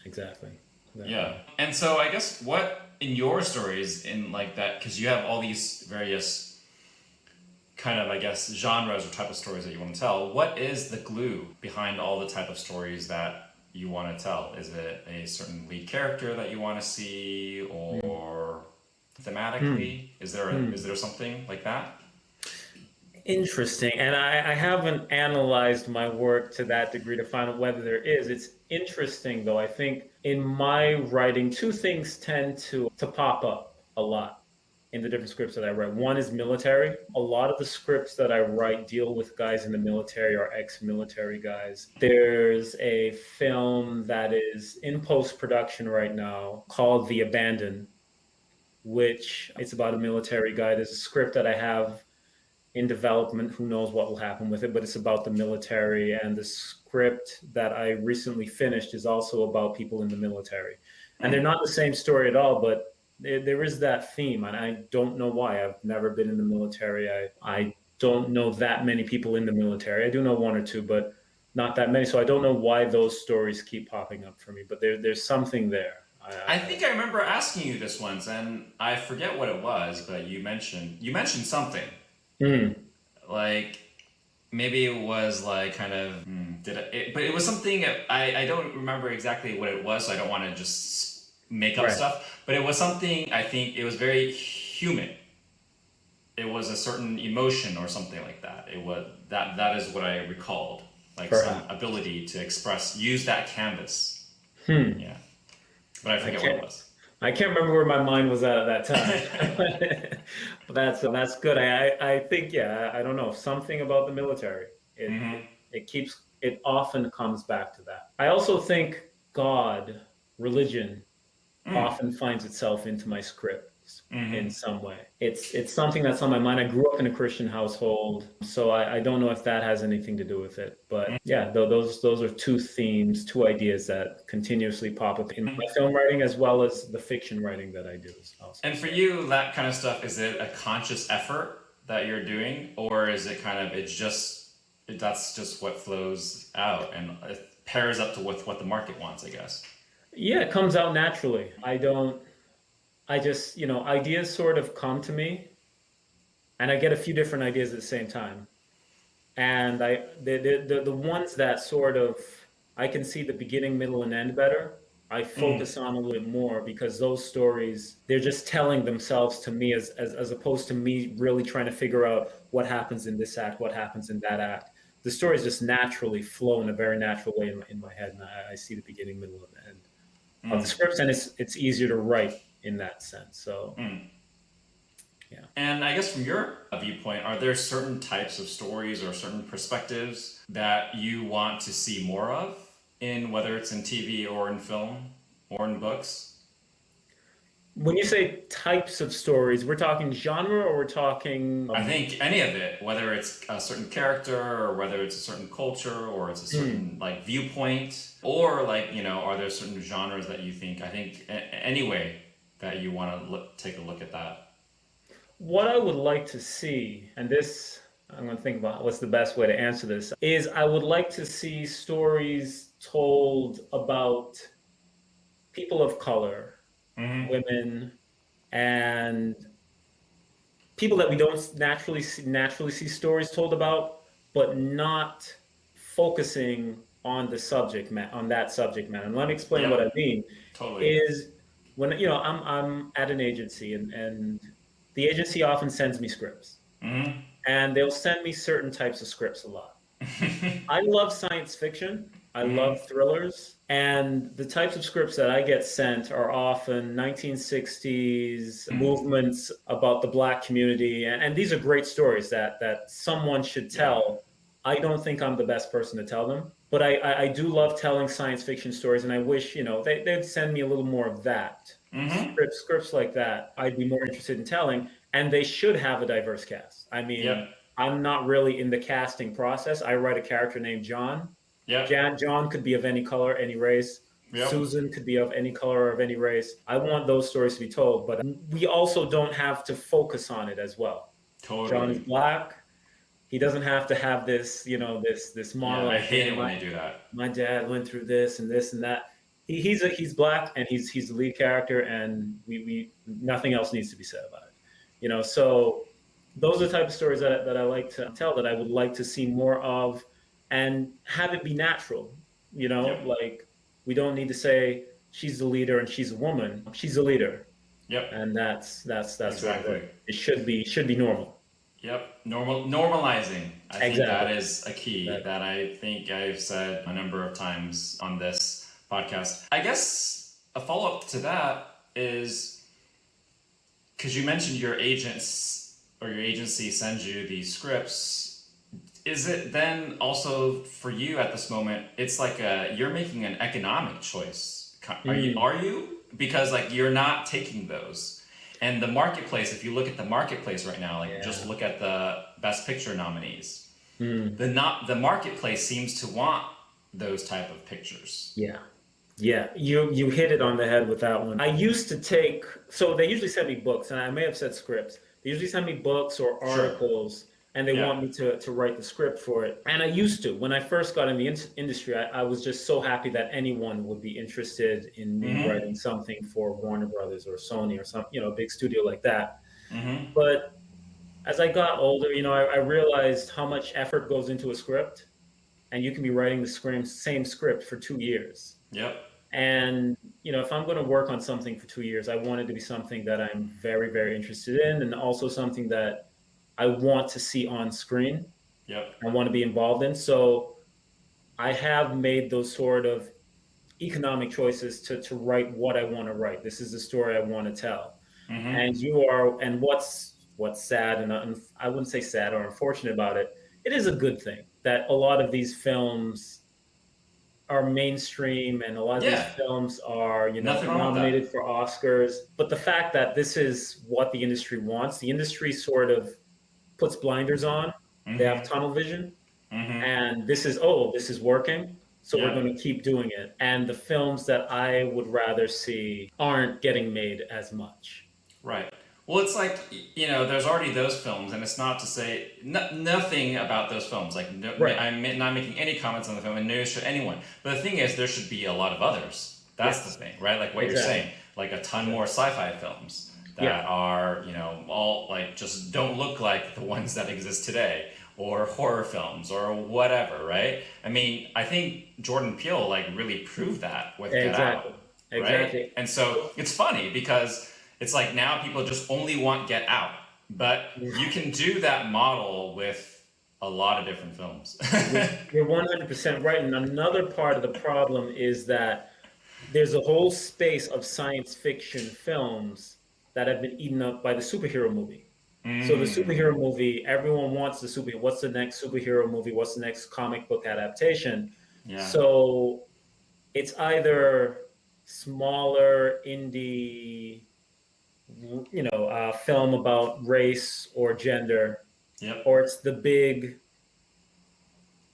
Exactly. Yeah. And so I guess what in your stories in like that, because you have all these various kind of, I guess, genres or type of stories that you want to tell, what is the glue behind all the type of stories that you want to tell? Is it a certain lead character that you want to see, or thematically? Is there something like that? Interesting. And I haven't analyzed my work to that degree to find out whether there is. It's interesting, though. I think in my writing, two things tend to pop up a lot in the different scripts that I write. One is military. A lot of the scripts that I write deal with guys in the military or ex-military guys. There's a film that is in post-production right now called The Abandoned, which it's about a military guy. There's a script that I have in development. Who knows what will happen with it, but it's about the military. And the script that I recently finished is also about people in the military. And they're not the same story at all, but there is that theme, and I don't know why. I've never been in the military. I don't know that many people in the military. I do know one or two, but not that many. So I don't know why those stories keep popping up for me, but there's something there. I think I remember asking you this once, and I forget what it was, but you mentioned something. Like maybe it was like kind of but it was something. I don't remember exactly what it was, so I don't want to just make up stuff, but it was something. I think it was very human. It was a certain emotion or something like that. It was that is what I recalled, like some ability to use that canvas. Yeah, but I forget what it was. I can't remember where my mind was at that time. But that's good. I think I don't know, something about the military. It often comes back to that. I also think God, religion, often finds itself into my scripts in some way. It's something that's on my mind. I grew up in a Christian household, so I don't know if that has anything to do with it. But those are two themes, two ideas that continuously pop up in my film writing as well as the fiction writing that I do. Also. And for you, that kind of stuff, is it a conscious effort that you're doing, or is it kind of that's just what flows out and it pairs up to with what the market wants, I guess? Yeah, it comes out naturally. I just, ideas sort of come to me and I get a few different ideas at the same time. And the ones that sort of, I can see the beginning, middle, and end better, I focus on a little bit more, because those stories, they're just telling themselves to me as opposed to me really trying to figure out what happens in this act, what happens in that act. The stories just naturally flow in a very natural way in my head. And I see the beginning, middle, and end of the scripts, and it's easier to write in that sense. So, yeah. And I guess from your viewpoint, are there certain types of stories or certain perspectives that you want to see more of in whether it's in TV or in film or in books? When you say types of stories, we're talking genre or we're talking... I think any of it, whether it's a certain character or whether it's a certain culture or it's a certain like viewpoint, or like, you know, are there certain genres that you think, any way that you want to take a look at that? What I would like to see, and this, I'm going to think about what's the best way to answer this, is I would like to see stories told about people of color, women, and people that we don't naturally see stories told about, but not focusing on the subject matter, on that subject matter. And let me explain what I mean. Totally. Is when, you know, I'm at an agency, and the agency often sends me scripts, and they'll send me certain types of scripts a lot. I love science fiction. I love thrillers, and the types of scripts that I get sent are often 1960s movements about the Black community, and these are great stories that someone should tell. I don't think I'm the best person to tell them, but I do love telling science fiction stories, and I wish, you know, they'd send me a little more of that. Scripts like that I'd be more interested in telling, and they should have a diverse cast. I mean, I'm not really in the casting process. I write a character named John. John could be of any color, any race. Susan could be of any color or of any race. I want those stories to be told, but we also don't have to focus on it as well. John is Black. He doesn't have to have this, you know, this model. I hate it when they do that. My dad went through this and this and that. He's Black, and he's the lead character, and we nothing else needs to be said about it. You know, so those are the type of stories that I like to tell, that I would like to see more of, and have it be natural. You know, like, we don't need to say she's the leader and she's a woman. She's a leader. And that's exactly. It should be normal. Normalizing. I think that is a key that I think I've said a number of times on this podcast. I guess a follow-up to that is, because you mentioned your agents or your agency sends you these scripts, is it then also for you at this moment, it's like you're making an economic choice? Are you? Because like you're not taking those. And the marketplace, if you look at the marketplace right now, like just look at the Best Picture nominees, the marketplace seems to want those type of pictures. You hit it on the head with that one. I used to take, so they usually send me books, and I may have said scripts. They usually send me books or articles, and they want me to write the script for it. And I used to. When I first got in the industry, I was just so happy that anyone would be interested in me writing something for Warner Brothers or Sony or some, you know, big studio like that. But as I got older, you know, I realized how much effort goes into a script, and you can be writing the same script for 2 years. And, you know, if I'm going to work on something for 2 years, I want it to be something that I'm very, very interested in, and also something that I want to see on screen. I want to be involved in. So I have made those sort of economic choices to write what I want to write. This is the story I want to tell. And what's sad, and I wouldn't say sad or unfortunate about it, it is a good thing that a lot of these films are mainstream, and a lot of these films are, you know, nominated for Oscars. But the fact that this is what the industry wants, the industry sort of puts blinders on. They have tunnel vision, and this is working, so we're going to keep doing it. And the films that I would rather see aren't getting made as much. Well, it's like, you know, there's already those films, and it's not to say nothing about those films. Like, I'm not making any comments on the film, and neither should anyone. But the thing is, there should be a lot of others. That's the thing, right? Like what you're saying, like a ton more sci-fi films that are, you know, all like just don't look like the ones that exist today, or horror films or whatever, right? I mean, I think Jordan Peele like really proved that with Get Out, right? And so it's funny because it's like now people just only want Get Out, but you can do that model with a lot of different films. You're 100% right. And another part of the problem is that there's a whole space of science fiction films that have been eaten up by the superhero movie. So the Mm, superhero movie, everyone wants the superhero. What's the next superhero movie? What's the next comic book adaptation? yeah. So it's either smaller indie, film about race or gender, Yep. or it's the big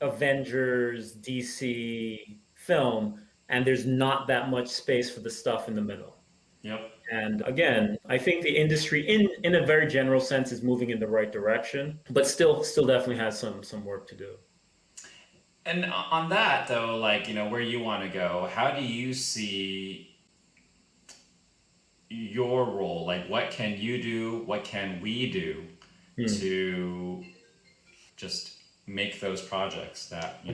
Avengers DC film, and there's not that much space for the stuff in the middle. Yep. And again, I think the industry, in a very general sense, is moving in the right direction, but still definitely has some work to do. And on that though, like, where you want to go, how do you see your role? Like, what can you do? What can we do Hmm. to just make those projects that,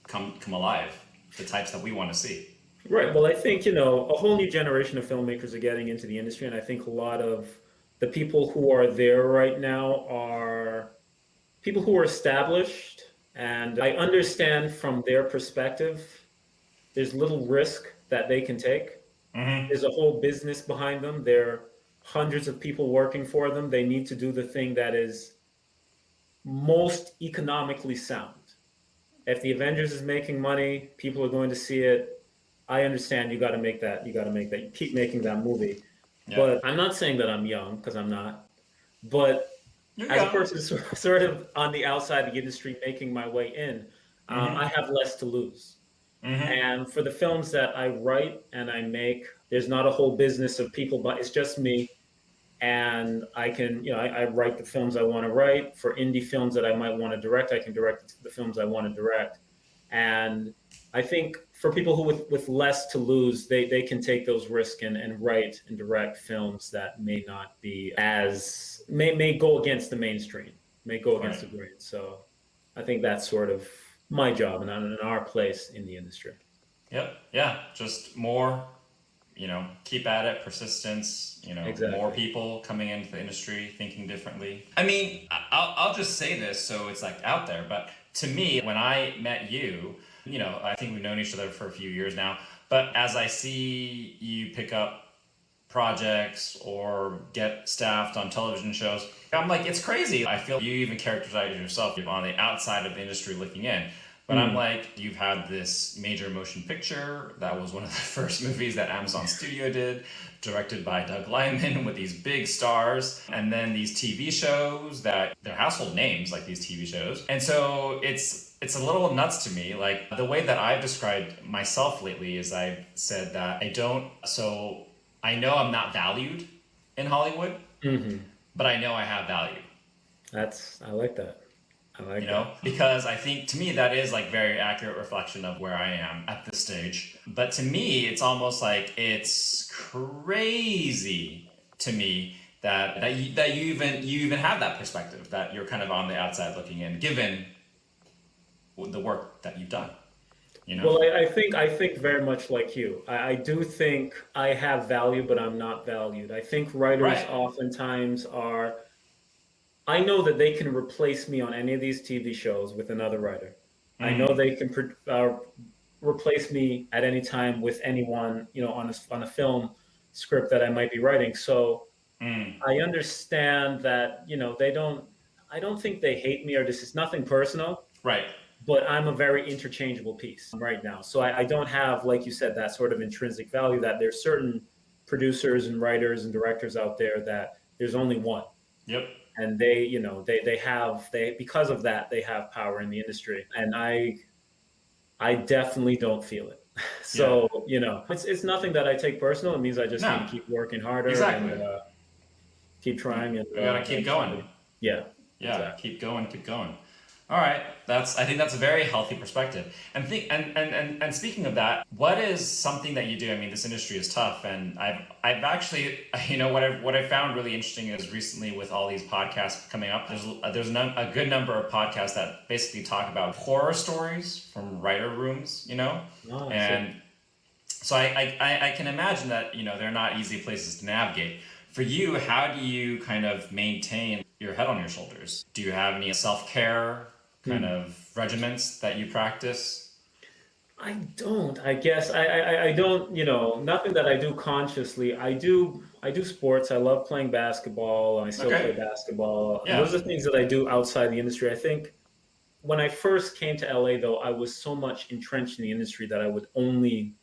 come alive, the types that we want to see? Right. Well, I think, a whole new generation of filmmakers are getting into the industry, and I think a lot of the people who are there right now are people who are established, and I understand from their perspective, there's little risk that they can take. Mm-hmm. There's a whole business behind them. There are hundreds of people working for them. They need to do the thing that is most economically sound. If the Avengers is making money, people are going to see it. I understand you got to make that. You got to make that. You keep making that movie. Yeah. But I'm not saying that I'm young because I'm not. But You're as a young. person sort of on the outside of the industry, making my way in, Mm-hmm. I have less to lose. Mm-hmm. And for the films that I write and I make, there's not a whole business of people, but it's just me. And I can, I write the films I want to write. For indie films that I might want to direct, I can direct the films I want to direct. And I think for people who with less to lose, they can take those risks and write and direct films that may not be as may go against the mainstream, may go against Right. the grain. So I think that's sort of my job and our place in the industry. Yep. Yeah. Just more, keep at it, persistence, more Exactly. people coming into the industry thinking differently. I mean, I'll just say this so it's like out there, but to me, when I met you, I think we've known each other for a few years now, but as I see you pick up projects or get staffed on television shows, I'm like, it's crazy. I feel you even characterize yourself on the outside of the industry looking in. But I'm Mm. like, you've had this major motion picture that was one of the first movies that Amazon Studio did, directed by Doug Liman with these big stars, and then these TV shows that they're household names, like these TV shows. And so it's a little nuts to me. Like the way that I've described myself lately is I've said that I know I'm not valued in Hollywood, Hmm. but I know I have value. I like that. I like that. Because I think to me that is like very accurate reflection of where I am at this stage. But to me, it's almost like it's crazy to me that you even have that perspective, that you're kind of on the outside looking in, given the work that you've done. You know? Well, I think very much like you. I do think I have value, but I'm not valued. I think writers Right. oftentimes are. I know that they can replace me on any of these TV shows with another writer. I know Mm, they can replace me at any time with anyone, on a film script that I might be writing. So mm, I understand that, they don't. I don't think they hate me or this is nothing personal, right. but I'm a very interchangeable piece right now. So I don't have, like you said, that sort of intrinsic value that there's certain producers and writers and directors out there that there's only one. Yep. And they because of that, they have power in the industry. And I definitely don't feel it. Yeah. So, it's nothing that I take personal. It means I just need to No. keep working harder and Exactly. keep We, trying and we gotta keep going. eventually. Yeah, Yeah, exactly. keep going, keep going. All right, I think that's a very healthy perspective. And speaking of that, what is something that you do? I mean, this industry is tough, and I've actually, what I found really interesting is recently with all these podcasts coming up, there's a good number of podcasts that basically talk about horror stories from writer rooms, Oh, I see. and so I can imagine that they're not easy places to navigate. For you, how do you kind of maintain your head on your shoulders? Do you have any self care kind Hmm. of regimens that you practice? I don't. I guess I don't. Nothing that I do consciously. I do sports. I love playing basketball. I still play Okay. basketball. And Yeah. those are things that I do outside the industry. I think when I first came to LA, though, I was so much entrenched in the industry that I would only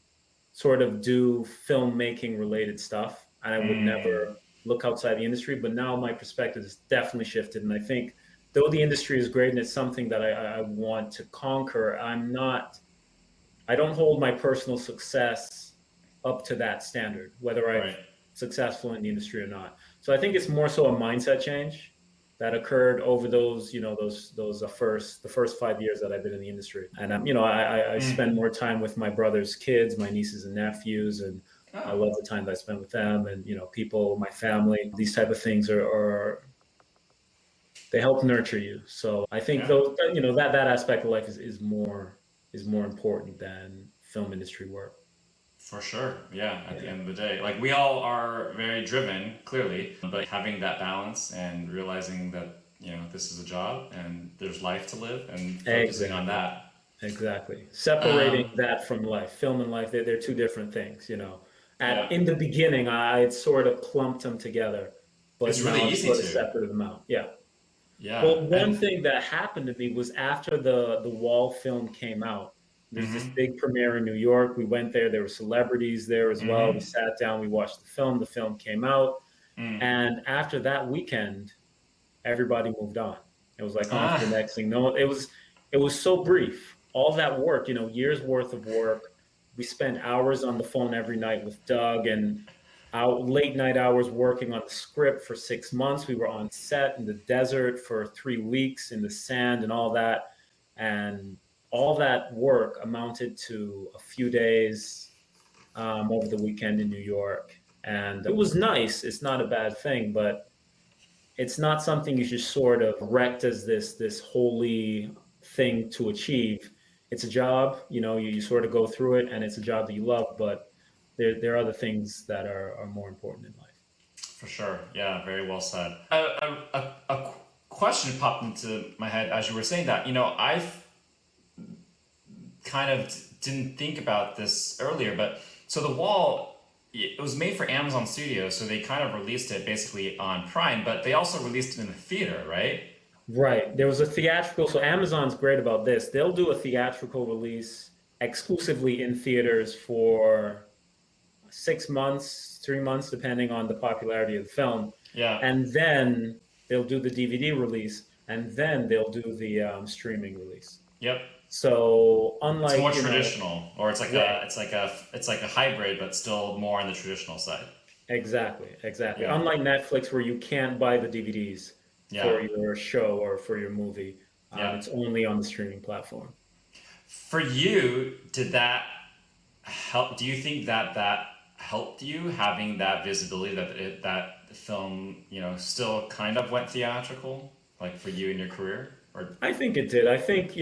sort of do filmmaking related stuff, and I would Mm, never look outside the industry. But now my perspective has definitely shifted, and I think though the industry is great and it's something that I want to conquer, I don't hold my personal success up to that standard, whether I'm right. successful in the industry or not. So I think it's more so a mindset change that occurred over the first 5 years that I've been in the industry. And I Mm. spend more time with my brother's kids, my nieces and nephews, and I Oh, love the time that I spend with them and people, my family. These type of things are they help nurture you. So I think yeah. those that aspect of life is more important than film industry work. For sure. Yeah, at the Yeah, end of the day. Like we all are very driven, clearly, but having that balance and realizing that, this is a job and there's life to live and focusing on exactly. that. Exactly. Separating Um, that from life, film and life, they're two different things. yeah. In the beginning, I sort of clumped them together, but It's really now I've easy sort of to. separated them out. Yeah. Yeah. Well, one And thing that happened to me was after the Wall film came out, there's this mm-hmm. big premiere in New York. We went there. There were celebrities there as well. We Mm-hmm. sat down, we watched the film. The film came out. Mm. And after that weekend, everybody moved on. It was like on to the Ah, next thing. No, it was so brief. All that work, years worth of work. We spent hours on the phone every night with Doug and out late night hours working on the script for 6 months. We were on set in the desert for 3 weeks in the sand and all that. And all that work amounted to a few days over the weekend in New York. And it was nice. It's not a bad thing, but it's not something you should sort of erect as this holy thing to achieve. It's a job, you sort of go through it, and it's a job that you love. But there are other things that are more important in life. for sure. Yeah, very well said. A question popped into my head as you were saying that. I've kind of didn't think about this earlier, but so the wall, it was made for Amazon Studios, so they kind of released it basically on Prime, but they also released it in the theater, right? Right. There was a theatrical. So Amazon's great about this. They'll do a theatrical release exclusively in theaters for 6 months, 3 months, depending on the popularity of the film, Yeah. and then they'll do the DVD release, and then they'll do the streaming release. Yep. So It's more unlike, traditional, or it's like right, a hybrid, but still more on the traditional side. exactly. Yeah. Unlike Netflix, where you can't buy the DVDs Yeah. for your show or for your movie, Yeah. it's only on the streaming platform. For you, did that help? Do you think that helped you having that visibility that the film, still kind of went theatrical, like for you in your career? Or I think it did. I think,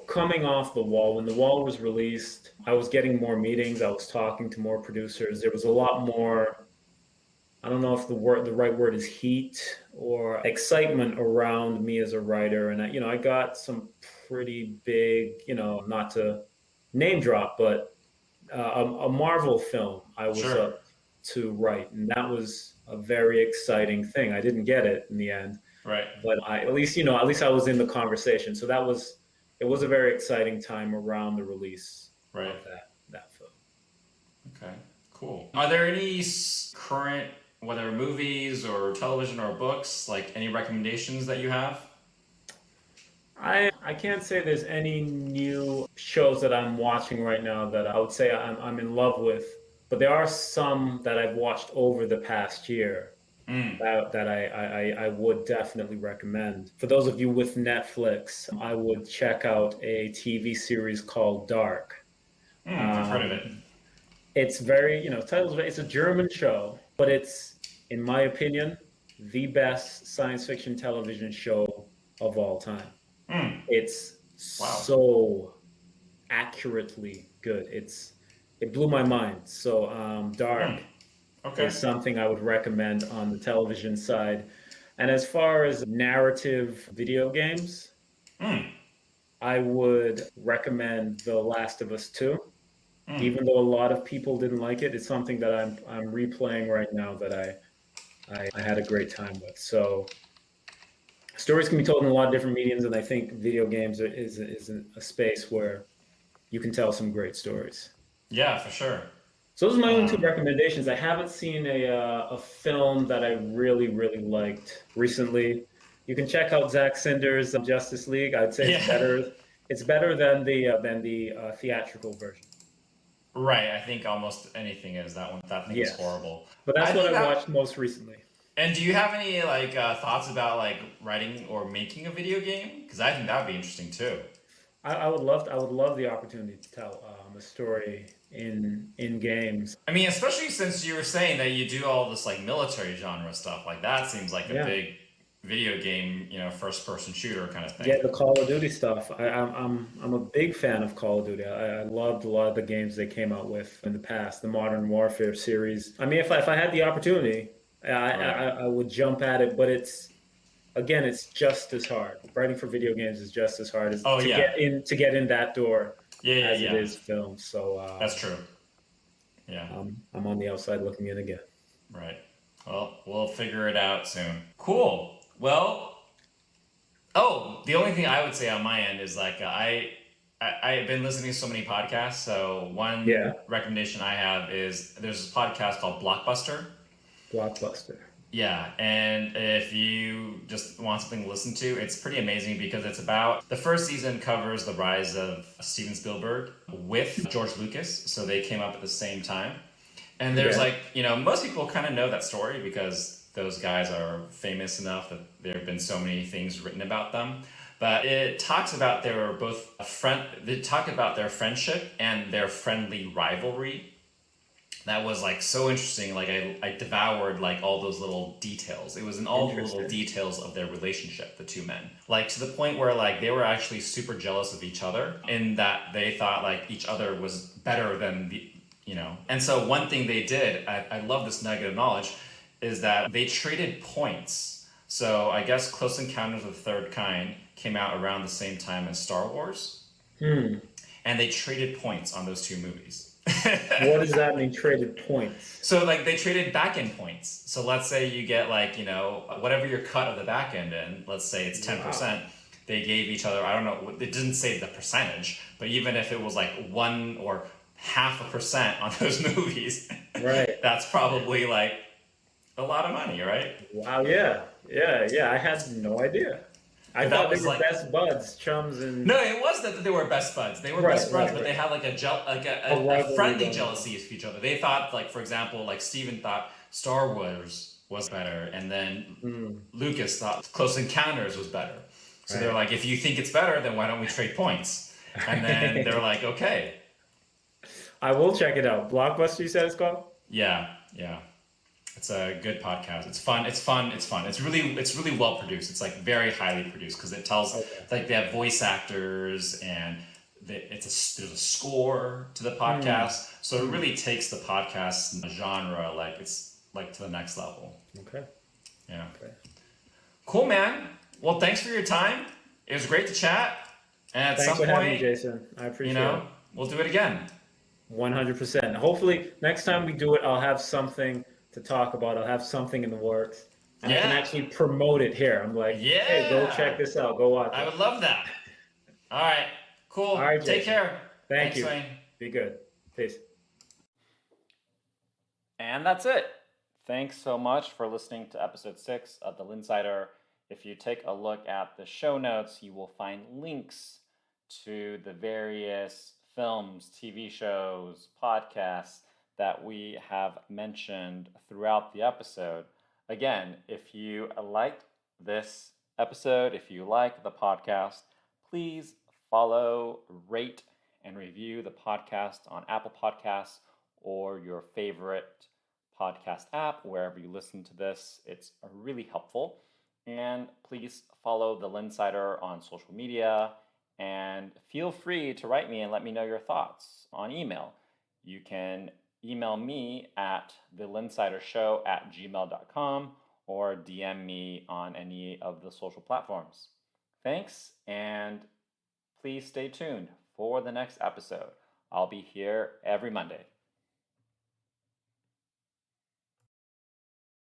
coming off The Wall, when The Wall was released, I was getting more meetings. I was talking to more producers. There was a lot more, I don't know if the right word is heat or excitement around me as a writer. And I got some pretty big, not to name drop, but a Marvel film I was sure, up to write, and that was a very exciting thing. I didn't get it in the end, right, but at least I was in the conversation. So it was a very exciting time around the release right. of that film. Okay, cool. Are there any current, whether movies or television or books, like any recommendations that you have? I can't say there's any new shows that I'm watching right now that I would say I'm in love with, but there are some that I've watched over the past year Mm, that I would definitely recommend. For those of you with Netflix, I would check out a TV series called Dark. I've heard of it. Um, it's very, it's a German show, but it's, in my opinion, the best science fiction television show of all time. Mm, It's wow. so accurately good. It blew my mind. So Mm, Dark okay. is something I would recommend on the television side. And as far as narrative video games, Mm, I would recommend The Last of Us 2. Mm. Even though a lot of people didn't like it, it's something that I'm replaying right now that I had a great time with. So stories can be told in a lot of different mediums, and I think video games is a space where you can tell some great stories. Yeah, for sure. So those are my only two Um, recommendations. I haven't seen a film that I really liked recently. You can check out Zack Snyder's Justice League. I'd say it's yeah. better. It's better than the theatrical version. Right. I think almost anything is that one. That thing is Yes, horrible. but I that's what think I that. watched most recently. And do you have any like thoughts about like writing or making a video game? Because I think that would be interesting too. I would love the opportunity to tell a story in games. I mean, especially since you were saying that you do all this like military genre stuff, like that seems like a Yeah, big video game, first person shooter kind of thing. yeah, the Call of Duty stuff. I'm a big fan of Call of Duty. I loved a lot of the games they came out with in the past, the Modern Warfare series. I mean, if I had the opportunity, Right. I would jump at it. But it's just as hard. Writing for video games is just as hard as Oh yeah. to get in that door Yeah, yeah, as it yeah. is film. So That's true. Yeah. I'm on the outside looking in again. Right. Well, we'll figure it out soon. Cool. Well, oh, the only thing I would say on my end is like I've been listening to so many podcasts. So one Yeah, recommendation I have is there's this podcast called Blockbuster. Blockbuster. Yeah, and if you just want something to listen to, it's pretty amazing because it's about the first season covers the rise of Steven Spielberg with George Lucas, so they came up at the same time. And there's Okay. like, most people kind of know that story because those guys are famous enough that there have been so many things written about them. But it talks about they were both they talk about their friendship and their friendly rivalry that was like so interesting. Like I devoured like all those little details. It was in all the little Interesting. details of their relationship, the two men. Like to the point where like they were actually super jealous of each other in that they thought like each other was better than And so one thing they did, I love this nugget of knowledge, is that they traded points. So I guess Close Encounters of the Third Kind came out around the same time as Star Wars, Hmm. and they traded points on those two movies. What does that mean? Traded points. So like they traded back end points. So let's say you get like, whatever your cut of the back end in, let's say it's 10%, Wow. they gave each other, I don't know, it didn't say the percentage, but even if it was like 1 or 0.5% on those movies, Right. that's probably like a lot of money, right? Wow. Yeah. Yeah. I had no idea. I But that thought they was were like best buds, chums, and no, it was that they were best buds. They were best buds, but they had like A a rivalry friendly going on. jealousy of each other. They thought, like for example, like Steven thought Star Wars was better, and then Mm, Lucas thought Close Encounters was better. So they're right. like, if you think it's better, then why don't we trade points? And then they're like, okay, I will check it out. Blockbuster, you said it's called? yeah, yeah. It's a good podcast. It's fun. It's fun. It's fun. It's really well produced. It's like very highly produced because it tells Okay. like they have voice actors and there's a score to the Hmm. podcast. So it really takes the podcast genre like it's like to the next level. Okay. Yeah. Okay. Cool, man. Well, thanks for your time. It was great to chat. And at Thanks some for having me, point, Jason. I appreciate it. we'll do it again. 100%. Hopefully, next time we do it, I'll have something to talk about. I'll have something in the works, and I can Yeah. actually promote it here. I'm like, hey, go check Yeah. this out. Go watch I it. would love that. All right. All Cool. right, Take Jason. care. Thank Thanks, you. Wayne. Be good. Peace. And that's it. Thanks so much for listening to episode 6 of The Linsider. If you take a look at the show notes, you will find links to the various films, TV shows, podcasts that we have mentioned throughout the episode. Again, if you like this episode, if you like the podcast, please follow, rate, and review the podcast on Apple Podcasts or your favorite podcast app, wherever you listen to this. It's really helpful. And please follow the Linsider on social media and feel free to write me and let me know your thoughts on email. You can email me at thelinsidershow@gmail.com or DM me on any of the social platforms. Thanks and please stay tuned for the next episode. I'll be here every Monday.